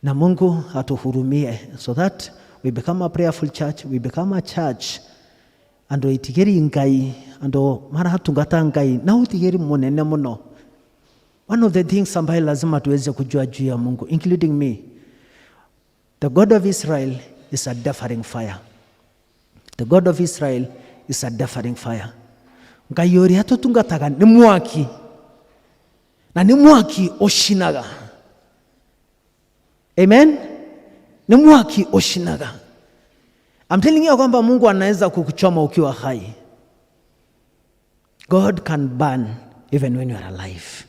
Na Mungu atuhurumie so that we become a prayerful church, we become a church ando itigeri ngai, ando mara hatungata ngai na utigeri monene muno. One of the things ambayo lazima tuweze kujua juu ya Mungu, including me, the God of Israel is a deafening fire. The God of Israel is a deafening fire. Ngai yori hatutungataga ni mwaki. Na ni mwaki oshinaga. Amen? Ni mwaki oshinaga. I'm telling you kwamba Mungu anaweza kukuchoma ukiwa hai. God can burn even when you are alive.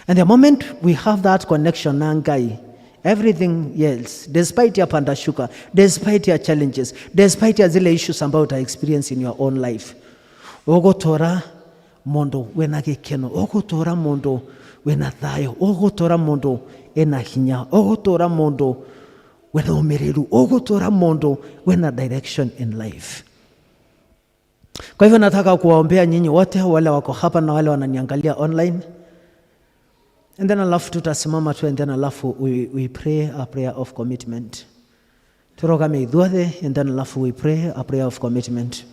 And the moment we have that connection na Ngai, everything else, despite your pandashuka, despite your challenges, despite your zile issues ambayo uta experience in your own life, ogotora mondo wena gekeno, ogotora mondo wena thayo, ogotora mondo ena hinya, ogotora mondo wena umereru, ogotora mondo wena direction in life. Kwa hivyo nataka kuwaombea nyinyi wote wale wako hapa na wale wananiangalia online. And then alafu tutasimama tu and then alafu we pray a prayer of commitment. Turogame idhuathe and then alafu we pray a prayer of commitment.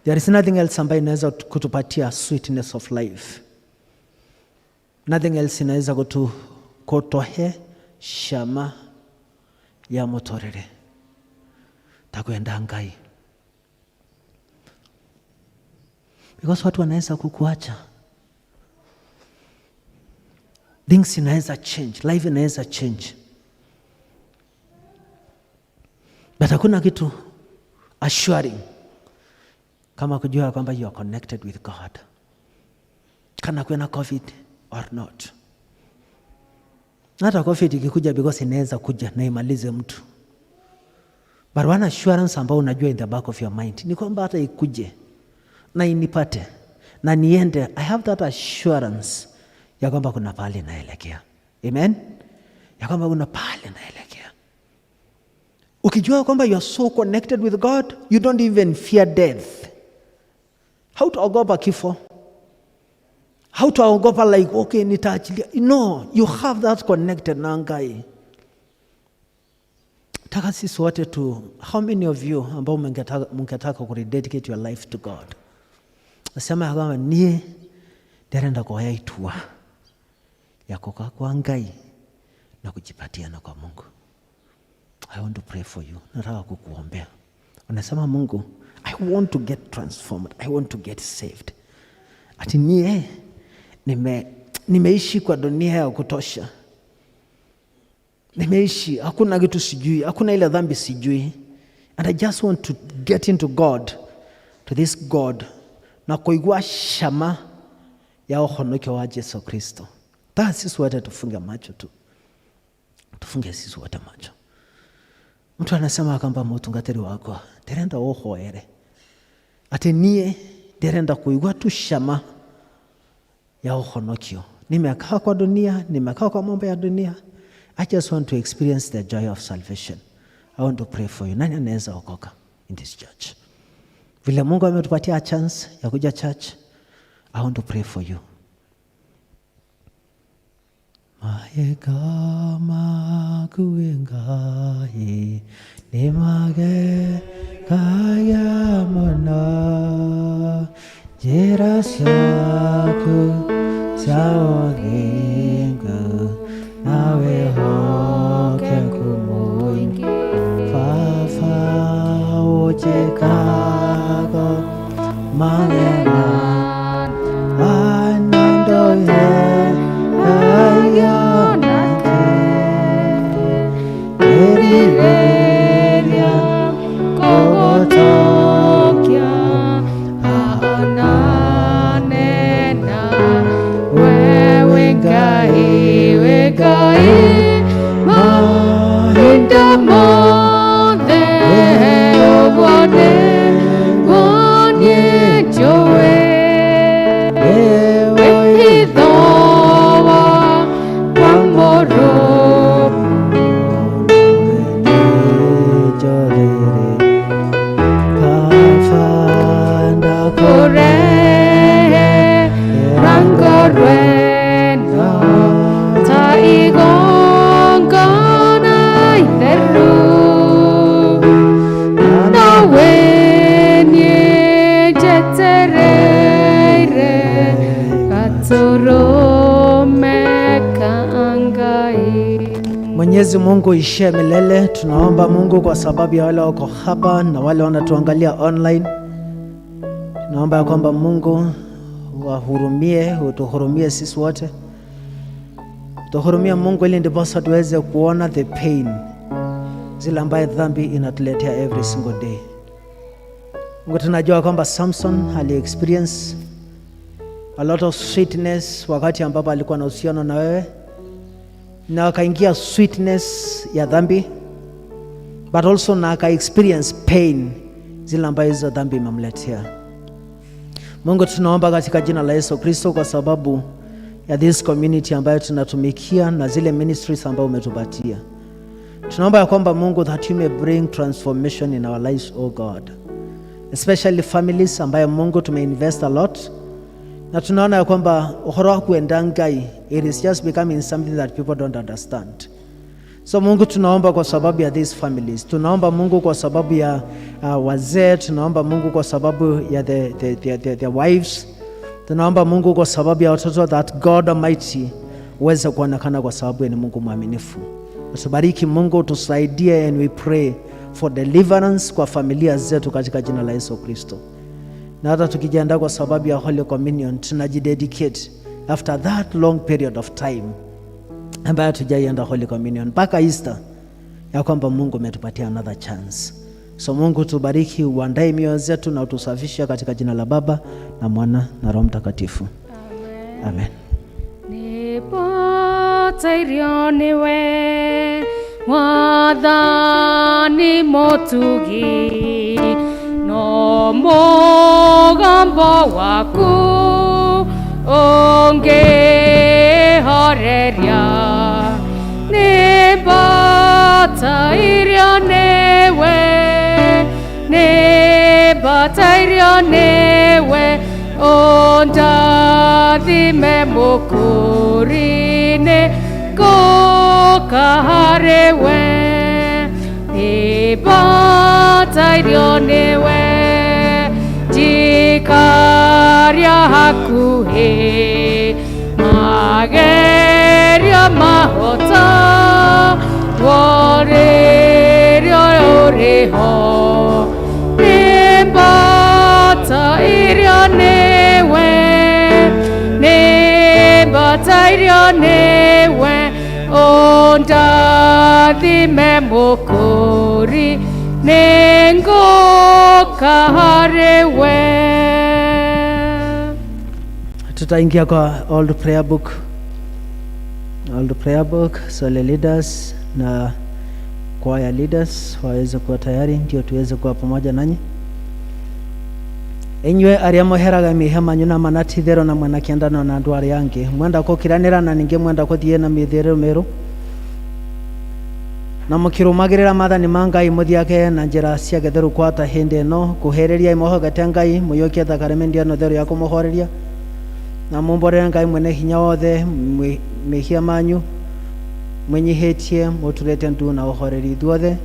There is nothing else ambayo inaweza kutupatia sweetness of life. Nothing else inaweza kutohe shama ya motorere. Takwenda Ngai. Because watu wanaweza kukuacha. Things inaweza change, life inaweza change. But hakuna kitu assuring kama kujua kwamba you are connected with God. Kana kuwe na COVID or not. Hata COVID ikikuja because inaweza kuja na imalize mtu. But one assurance ambao unajua in the back of your mind ni kwamba hata ikuje na inipate na niende, I have that assurance ya kwamba kuna pale naelekea. Amen? Ya kwamba kuna pale naelekea. Ukijua kwamba you are so connected with God, you don't even fear death. Hautaogopa kifo. Hautaogopa like, okay, nitaachilia. No, you have that connected na Ngai. Taka sisi wote tu, how many of you ambao mngetaka kurededicate your life to God? Nasema kama nie derenda kwa yaitua ya kukaa kwa Ngai na kujipatia na kwa Mungu. I want to pray for you. Nataka kukuombea. Unasema Mungu, I want to get transformed. I want to get saved. Ati nie nimeishi kwa dunia ya kutosha. Nimeishi, hakuna kitu sijui, hakuna ile dhambi sijui. And I just want to get into God, to this God, na kuigua shama ya uhonoke wa Yesu Kristo. Taa sisi wote tufunge macho tu. Tufunge sisi wote macho. Mtu anasema kwamba mutungatiri wako, terenda uhoere. Ati nie, terenda kuigua tu shama ya uhonokio. Nimekaa kwa dunia, nimekaa kwa mambo ya dunia. I just want to experience the joy of salvation. I want to pray for you. Nani anaweza okoka in this church? Vile Mungu ametupatia chance ya kuja church, I want to pray for you. Maekama kuengai nemage kaya mana jerasyaku saogengu nawe hoke kumoingi fafa ojekago mangena anandoye ayonate eriveria kogotokya ananena wewe Ngai mahinda mothe obone wonye jowe wehithowa kwa moro kafanda kore rangorwena taigongana itheru nawenye jetereire katoromeka Ngai. Mwenyezi Mungu ishie milele. Tunaomba Mungu kwa sababu ya wale wako hapa na wale wanatuangalia online. Tunaomba ya kwamba Mungu wahurumie, utuhurumie sisi wote. Tuhurumie Mungu ili ndiposa tuweze kuona the pain zile ambaye dhambi inatuletea every single day. Mungu, tunajua kwamba Samson ali experience a lot of sweetness wakati ambapo alikuwa na uhusiano na wewe, na akaingia sweetness ya dhambi, but also na aka experience pain zile ambaye hizo dhambi imemletea. Mungu, tunaomba katika jina la Yesu Kristo kwa sababu ya this community ambayo tunatumikia na zile ministries ambayo umetupatia. Tunaomba ya kwamba Mungu, that you may bring transformation in our lives, oh God. Especially families ambayo Mungu tumeinvest a lot. Na tunaona ya kwamba uhoro wa kuenda Ngai, it is just becoming something that people don't understand. So Mungu tunaomba kwa sababu ya these families, tunaomba Mungu kwa sababu ya wazee, tunaomba Mungu kwa sababu ya their wives, tunaomba Mungu kwa sababu ya watoto, that God Almighty uweze kuonekana kwa sababu ni Mungu mwaminifu. Utubariki Mungu, utusaidie, and we pray for deliverance kwa familia zetu katika jina la Yesu Kristo. Na hata tukijiandaa kwa sababu ya Holy Communion, tunajidedicate after that long period of time ambayo tujaienda Holy Communion mpaka Easter, ya kwamba Mungu umetupatia another chance. So Mungu tubariki, uandae mioyo zetu na utusafishe katika jina la Baba na Mwana na Roho Mtakatifu. Amen. Niwe Mwathani Mutugi no mugambo waku ongehoreria nibatairwo niwe ondathime mukurine gokaharewe nibatairwo niwe jikaria hakuhi mageria mahota worerio uriho nibatairwo niwe ondathime mukuri ningokaharewe. Tutaingia kwa old prayer book. So the leaders na choir leaders waweze kuwa tayari ndio tuweze kuwa pamoja nanyi. Enywe aria moheraga mihema nyuna manatithero na mwana kiandano na ndwari yange mwenda ko kiranira na ninge mwenda ko thiena mithero meru na mukirumagirira mathani mangai muthiake na njira cia getheru kwata hindi no kuhereria imohogete ngai muyokia thakaramendi no theru ya kumuhoreria na mumborera ngai mwene hinya wothe mehia manyu mwenyihetie muturete ndu na uhoreri thuothe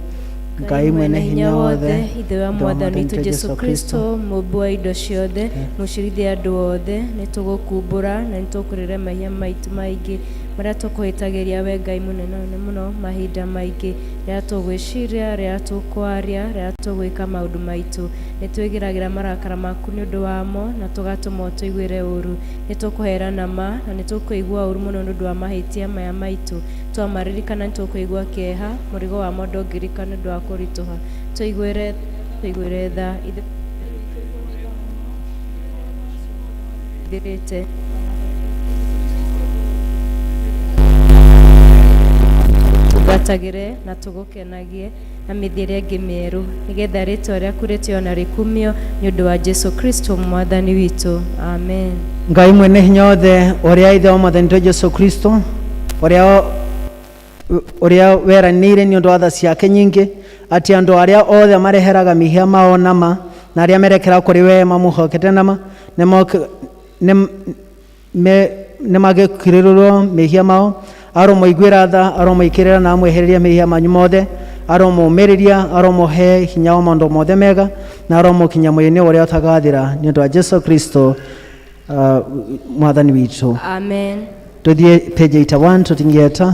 ngai mwene hinya wothe ithe wa mwathani witũ Jesu Kristo mũmbu wa indo ciothe mũcirithia andũ othe nĩtũgũkumbũra na nĩtũkũrĩre mehia maitũ maingĩ marĩa tũkũhĩtagĩria we Ngai mũnene mũno mahinda maingĩ rĩrĩa tũgwĩciria rĩrĩa tũkwaria rĩrĩa tũgwĩka maũndũ maitũ nĩtwĩgĩragĩra marakara maku nĩ ũndũ wamo na tũgatũma tũiguĩre ũru nĩtũkũherana ma na nĩtũkũigua ũru mũno nĩ ũndũ wa mahĩtia maya maitũ twamaririkana nĩtũkũigua kĩeha mũrigo wa mondo ngĩrika nĩ ũndũ wa kũritũha tũiguĩre tha ithirĩte tugatagĩre na tũgũkenagie na mĩthiĩre ĩngĩ mĩerũ nĩgetha rĩtwa rĩaku rĩtĩo rĩkumio nĩ ũndũ wa Jesu Kristo mwathani witũ. Amen. Ngai mwene hinya wothe ũrĩa ithe wa mwathani witũ Jesu Kristo ũrĩa weranĩire nĩ ũndũ wa tha ciake nyingĩ atĩ andũ arĩa othe mareheraga mĩhia mao nama na arĩa merekera kũrĩ we mamũhokete nama nĩmagĩkirĩrĩrwo mĩhia mao aromoiguĩra tha aromoikĩrĩra na amwehereria mĩhia manyu mothe aromũmĩrĩria aromohe hinya wa maũndũ mothe mega na aromũkinya mwĩrĩ-inĩ ũrĩa ũtagathira nĩ ũndũ wa Jesu Kristo mwathani witũ. Amen. Tũthiĩ page 81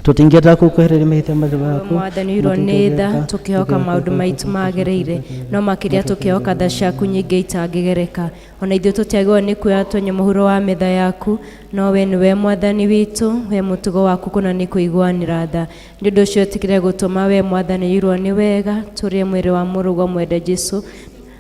tutingĩeta kũkwehereria mehia maku mwathani witũ nĩ tha tũkĩhoka maũndũ maitũ magĩrĩire no makĩria tũkĩhoka tha ciaku nyingĩ itangĩgereka ona ithuĩ tũtiagĩrĩirwo nĩ kuoya twenye mũhuro wa metha yaku no we nĩwe mwathani witũ we mũtugo waku kũna nĩ kũiguanĩra tha nĩ ũndũ ũcio tĩkĩre gũtũma we mwathani witũ nĩ wega tũrĩe mwĩrĩ wa mũrũgwo mwende Jesu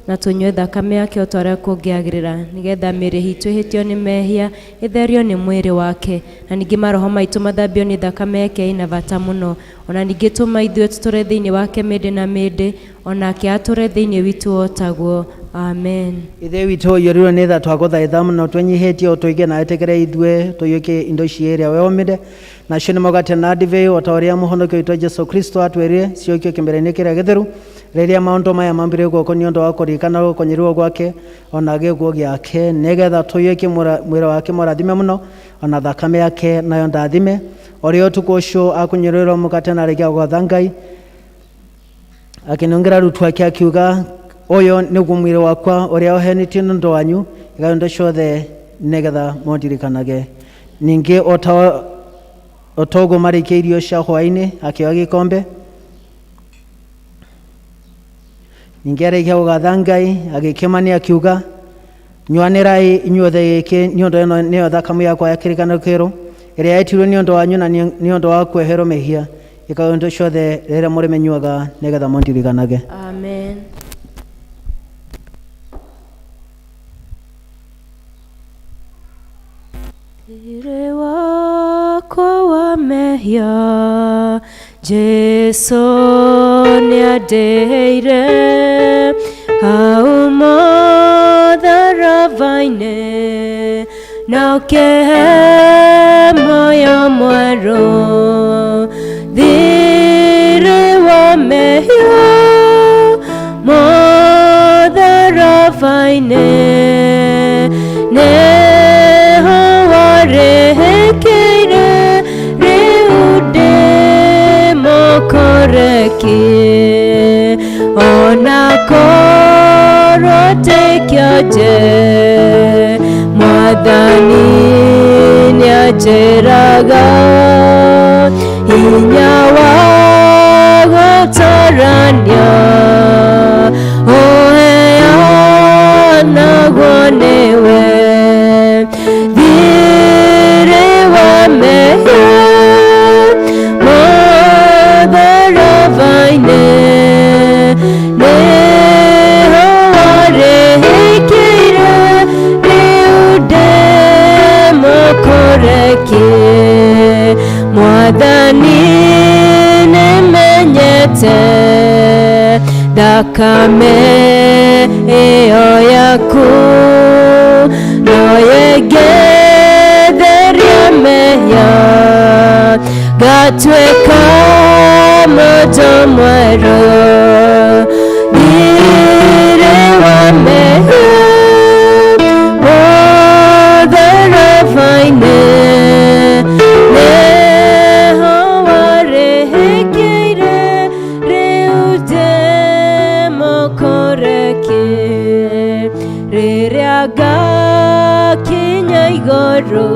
na tunywe thakame yake ũtware kũngĩagĩrĩra nĩgetha mĩĩrĩ hitũ ĩhĩtio nĩ mehia ĩtherio nĩ mwĩrĩ wake na ningĩ maroho maitũ mathambio nĩ thakame yake ĩna bata mũno ona ningĩ tũma ithuĩ tũtũre thĩinĩ wake mĩndĩ na mĩndĩ onake atũre thĩinĩ witũ otaguo. Amen. Ithe witũ ũiyũrĩirwo nĩ tha twagũthaitha mũno twenyihĩtie ũtũige na wĩtĩkĩre ithuĩ tũiyũkie indo cierĩa we ũmĩnde nacio nĩ mũgate na ndibei o ta ũrĩa mũhonokia witũ Jesu Kristo atwĩrire ciũkio kĩmbere-inĩ kĩrĩa gĩtheru riria maundu maya mambire guoko ni undu wa kurikana gukonyirwo gwake ona gikuo giake nigetha tuyukie mwira wake murathime muno ona thakame yake nayo ndathime ori utuku ucio akunyirwo mukate na rigia gwatha Ngai akinongera rutu ake akiuga uyu niguo mwira wakwa uria uhenitio nundu wanyu igaundu ciothe nigetha mondirikanage ningi otogo marikia irio cia hwaini akioya gikombe ningi arikia gugatha Ngai agikimania akiuga nyuanirai inyuothe giki ni undu ino niyo thakame yakwa ya kirikaniro kiru iria yetirwo ni undu wanyu na ni undu wa kweherwo mehia ikaundu ciothe riria muri menyuaga nigetha mondirikanage. Amen. Ire wako wa mehia Jesu niadeire hau motharabaine na ukehe moyo mweru thire wa mehia motharabaine rehekeire riude mokoreki ona korotekioje mwathani nianjiraga hinya wa gũtorania ũheanagwo nĩwe mwathani nimenyete thakame iyo yaku noyegetheria mehia gatweka mojo mweru thire wa mehia motharabaine gakinya igoro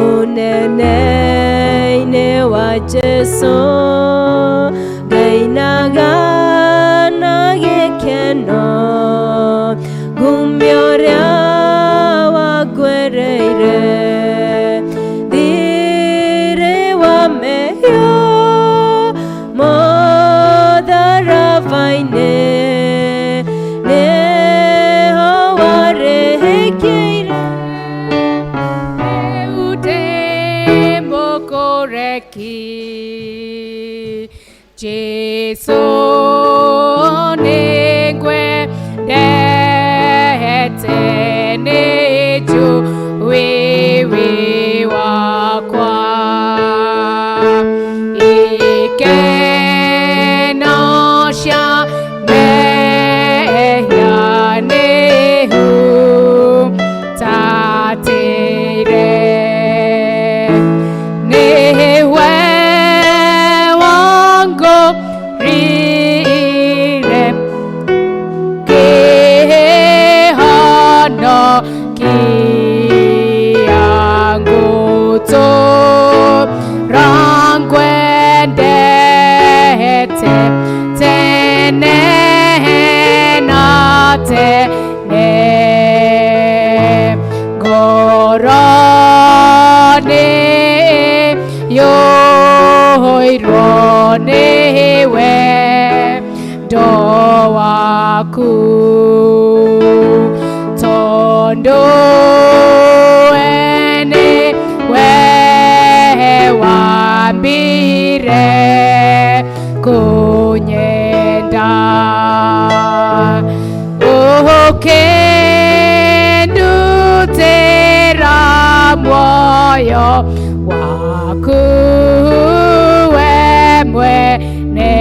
unene-ini wa Jesu ngainaga na gikeno ngumia uria wangwereire thire wa mehia motharabaine Jesu ningwe ndehete niju wiwi wakwa ikenosha mehia nihu tatire niwe rire kihono kiangu to rangwendete tene na tene gorone yoirwo niwe ndo waku tondo ene we wambire kunyenda ukendutira moyo waku we mwene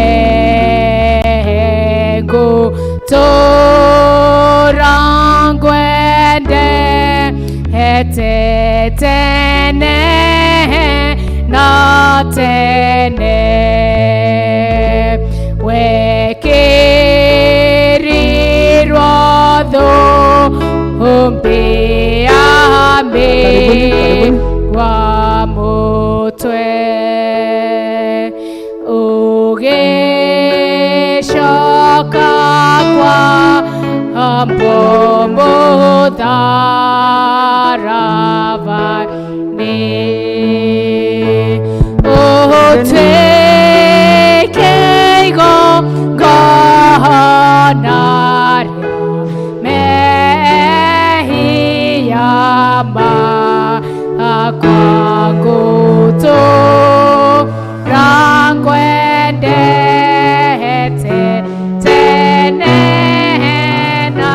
ngwende hete tene na tene wekirirwo thumbi ame wa mutwe ugishoka kwa mutharavani utwike igongona mehia makwa gutura ngwendete tene na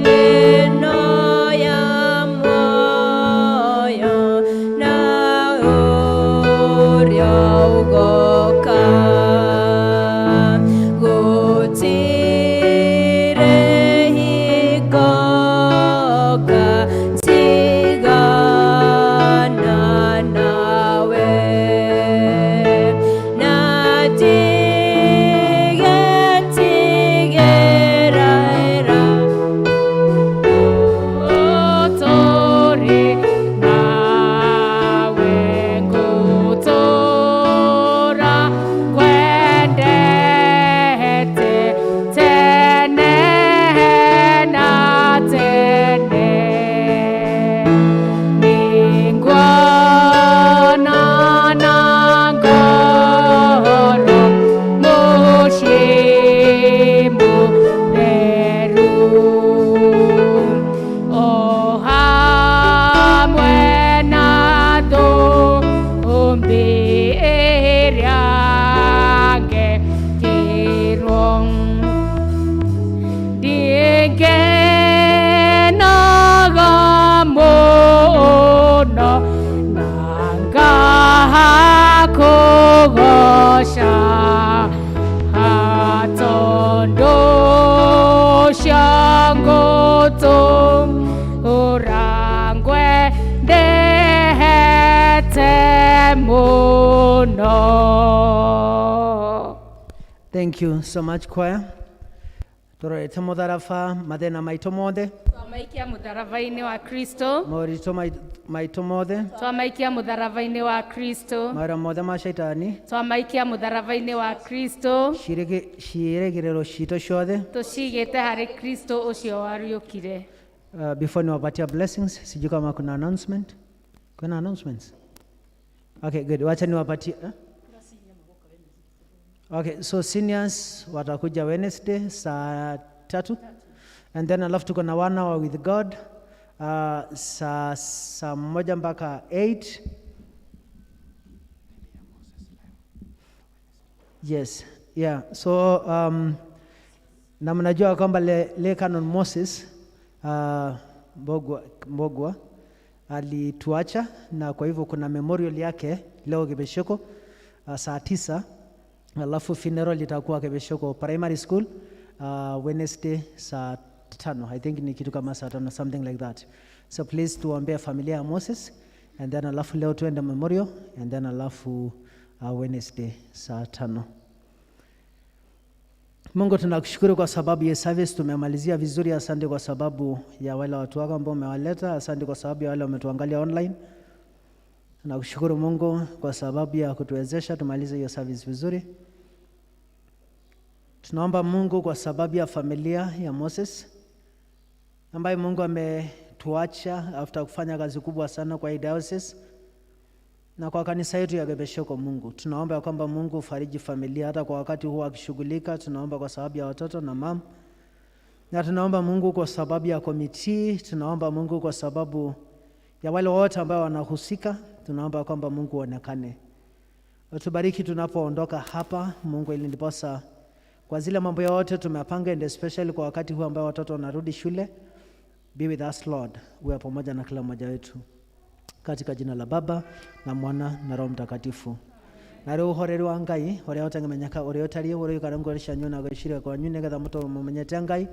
eno ya moyo na uria ugoka gutire higoka tigana nawe na tigeraera otori nawe ngutura ngwendete tene na tene ningwana na ngoro mushimu neru o hamwe na thumbi ĩrĩange kĩrwo ndĩngenaga mũno na ngakũgoca tondũ ũcio ngũtũũra ngwendete mũno. Thank you so much, choir. Turorete mutharafa mathina maitu mothe Twamaikia mũtharaba-inĩ wa Kristo, maũritũ maitu mothe twamaikia mũtharaba-inĩ wa Kristo, mawĩra mothe ma shaitani twamaikia mũtharaba-inĩ wa Kristo, ciĩrĩgĩrĩro citũ ciothe. tũcigĩte harĩ Kristo ũcio wariũkire. Before niwapatia blessings, sijui kama kuna announcement. Kuna announcements? Okay, good. Wacha niwapatie. Okay, so seniors watakuja Wednesday saa 3 and then alafu tuko na 1 hour with God saa 1 mpaka 8. Yes, yeah. So na mnajua kwamba le Canon Moses Mbogwa alituacha, na kwa hivyo kuna memorial yake leo Kibesheko saa 9, alafu funeral itakuwa Kibesheko Primary School Wednesday saa 5. I think ni kitu kama saa 5, something like that. So please tuombee familia ya Moses, and then alafu leo tuende memorial, and then alafu Wednesday saa 5. Mungu tunakushukuru kwa sababu ya service tumemalizia vizuri. Asante kwa sababu ya wale watu wako ambao umewaleta. Asante kwa sababu ya wale wametuangalia online. Tunakushukuru Mungu kwa sababu ya kutuwezesha tumalize hiyo service vizuri. Tunaomba Mungu kwa sababu ya familia ya Moses ambaye Mungu ametuacha after kufanya kazi kubwa sana kwa diocese na kwa kanisa yetu ya Kibesheko. Mungu tunaomba kwamba Mungu ufariji familia hata kwa wakati huu akishughulika. Tunaomba kwa sababu ya watoto na mama, na tunaomba Mungu kwa sababu ya komiti. Tunaomba Mungu kwa sababu ya wale wote ambao wanahusika. Tunaomba kwamba Mungu uonekane. Utubariki tunapoondoka hapa Mungu, ili ndiposa kwa zile mambo yote tumepanga, and especially kwa wakati huu ambao watoto wanarudi shule. Be with us Lord, uwe pamoja na kila mmoja wetu, katika jina la Baba na Mwana na Roho Mtakatifu. na rä uhoreri wa Ngai uria utangemenyeka uria utari uri karangwa rishanyu na gwiciria kwanyu nigetha muto mumenyete Ngai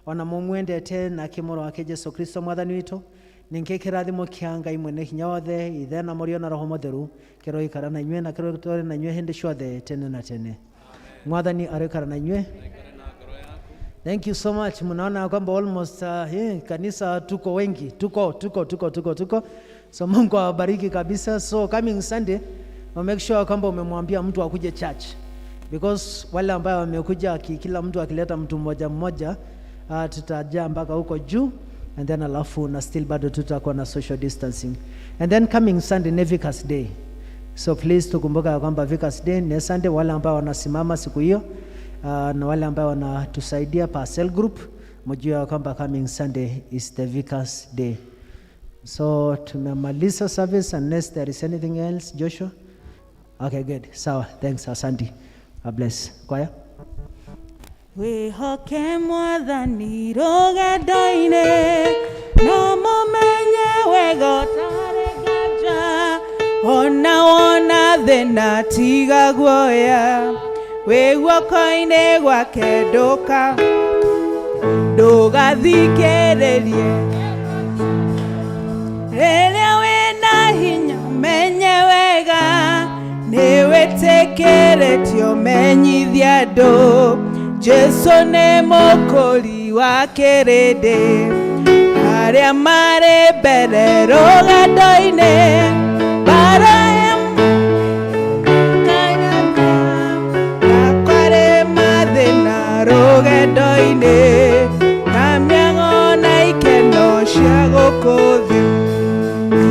ona mumwendete na kimuro wake Jesu Kristo mwathani witu ninke kirathimo kia Ngai mwene hinya wothe ithe na murio na roho mutheru kiro ikara na inywe na kiro tore na inywe hindi ciothe tene na tene. Mwathani arikara na inywe. Thank you so much. Mnaona kwamba almost kanisa tuko wengi, tuko. So Mungu awabariki kabisa. So coming Sunday, make sure kwamba umemwambia mtu akuje church, because wale ambao wamekuja kila mtu akileta mtu mmoja tutajaa mpaka huko juu, and then alafu na still bado tutakuwa na social distancing. And then coming Sunday ni Vicar's Day. So please tukumbuka kwamba Vicar's Day ni Sunday. Wale ambao wanasimama siku hiyo na wale ambao wanatusaidia pa cell group, mjue kwamba coming Sunday is the Vicar's Day. So tumemaliza service unless there is anything else. Joshua? Okay, good. Sawa, thanks. Asante. God bless. Kwaya? Wihoke mwathani rũgendo-inĩ no mũmenye wega ũtarĩ nganja, ona wona thĩna tiga guoya, wĩ guoko-inĩ gwake ndũgathikĩrĩrie. Rĩrĩa wĩna hinya menye wega nĩ wĩtĩkĩrĩtio menyithia andũ, Jesu nĩ mũkũri wa kĩrĩndĩ, arĩa marĩ mbere rũgendo-inĩ rũgendo-inĩ na mĩago na ikeno cia gũkũ thĩ,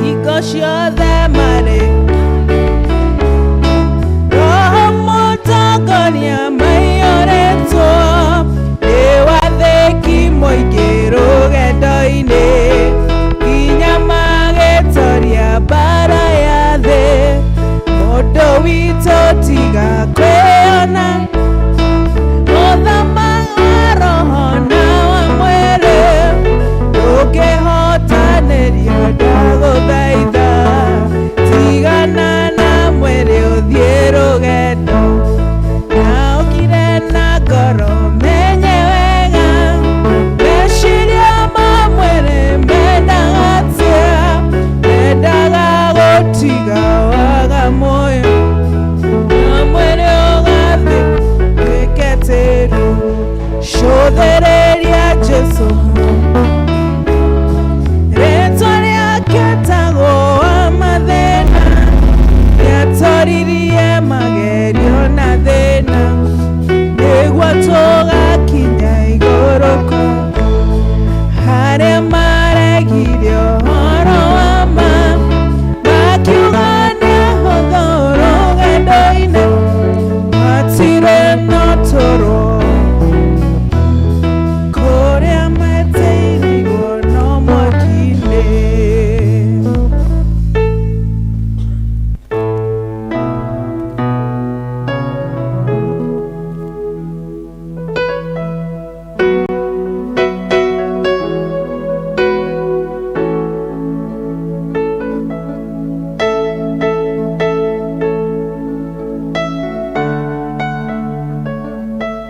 hingo ciothe marĩ Roho Mũtongoria maiyũrĩtwo nĩ wathĩki mũingĩ rũgendo-inĩ, nginya magĩtoria mbara ya thĩ, mũndũ witũ tiga kwĩona ndagũthaitha tigana na mwĩrĩ ũthiĩ rũgendo, na ũkire na ngoro menye wega meciria ma mwĩrĩ mendaga gũtiga waga muoyo, na mwĩrĩ ũgathiĩ wĩke tĩĩru, cũthĩrĩria Jesũ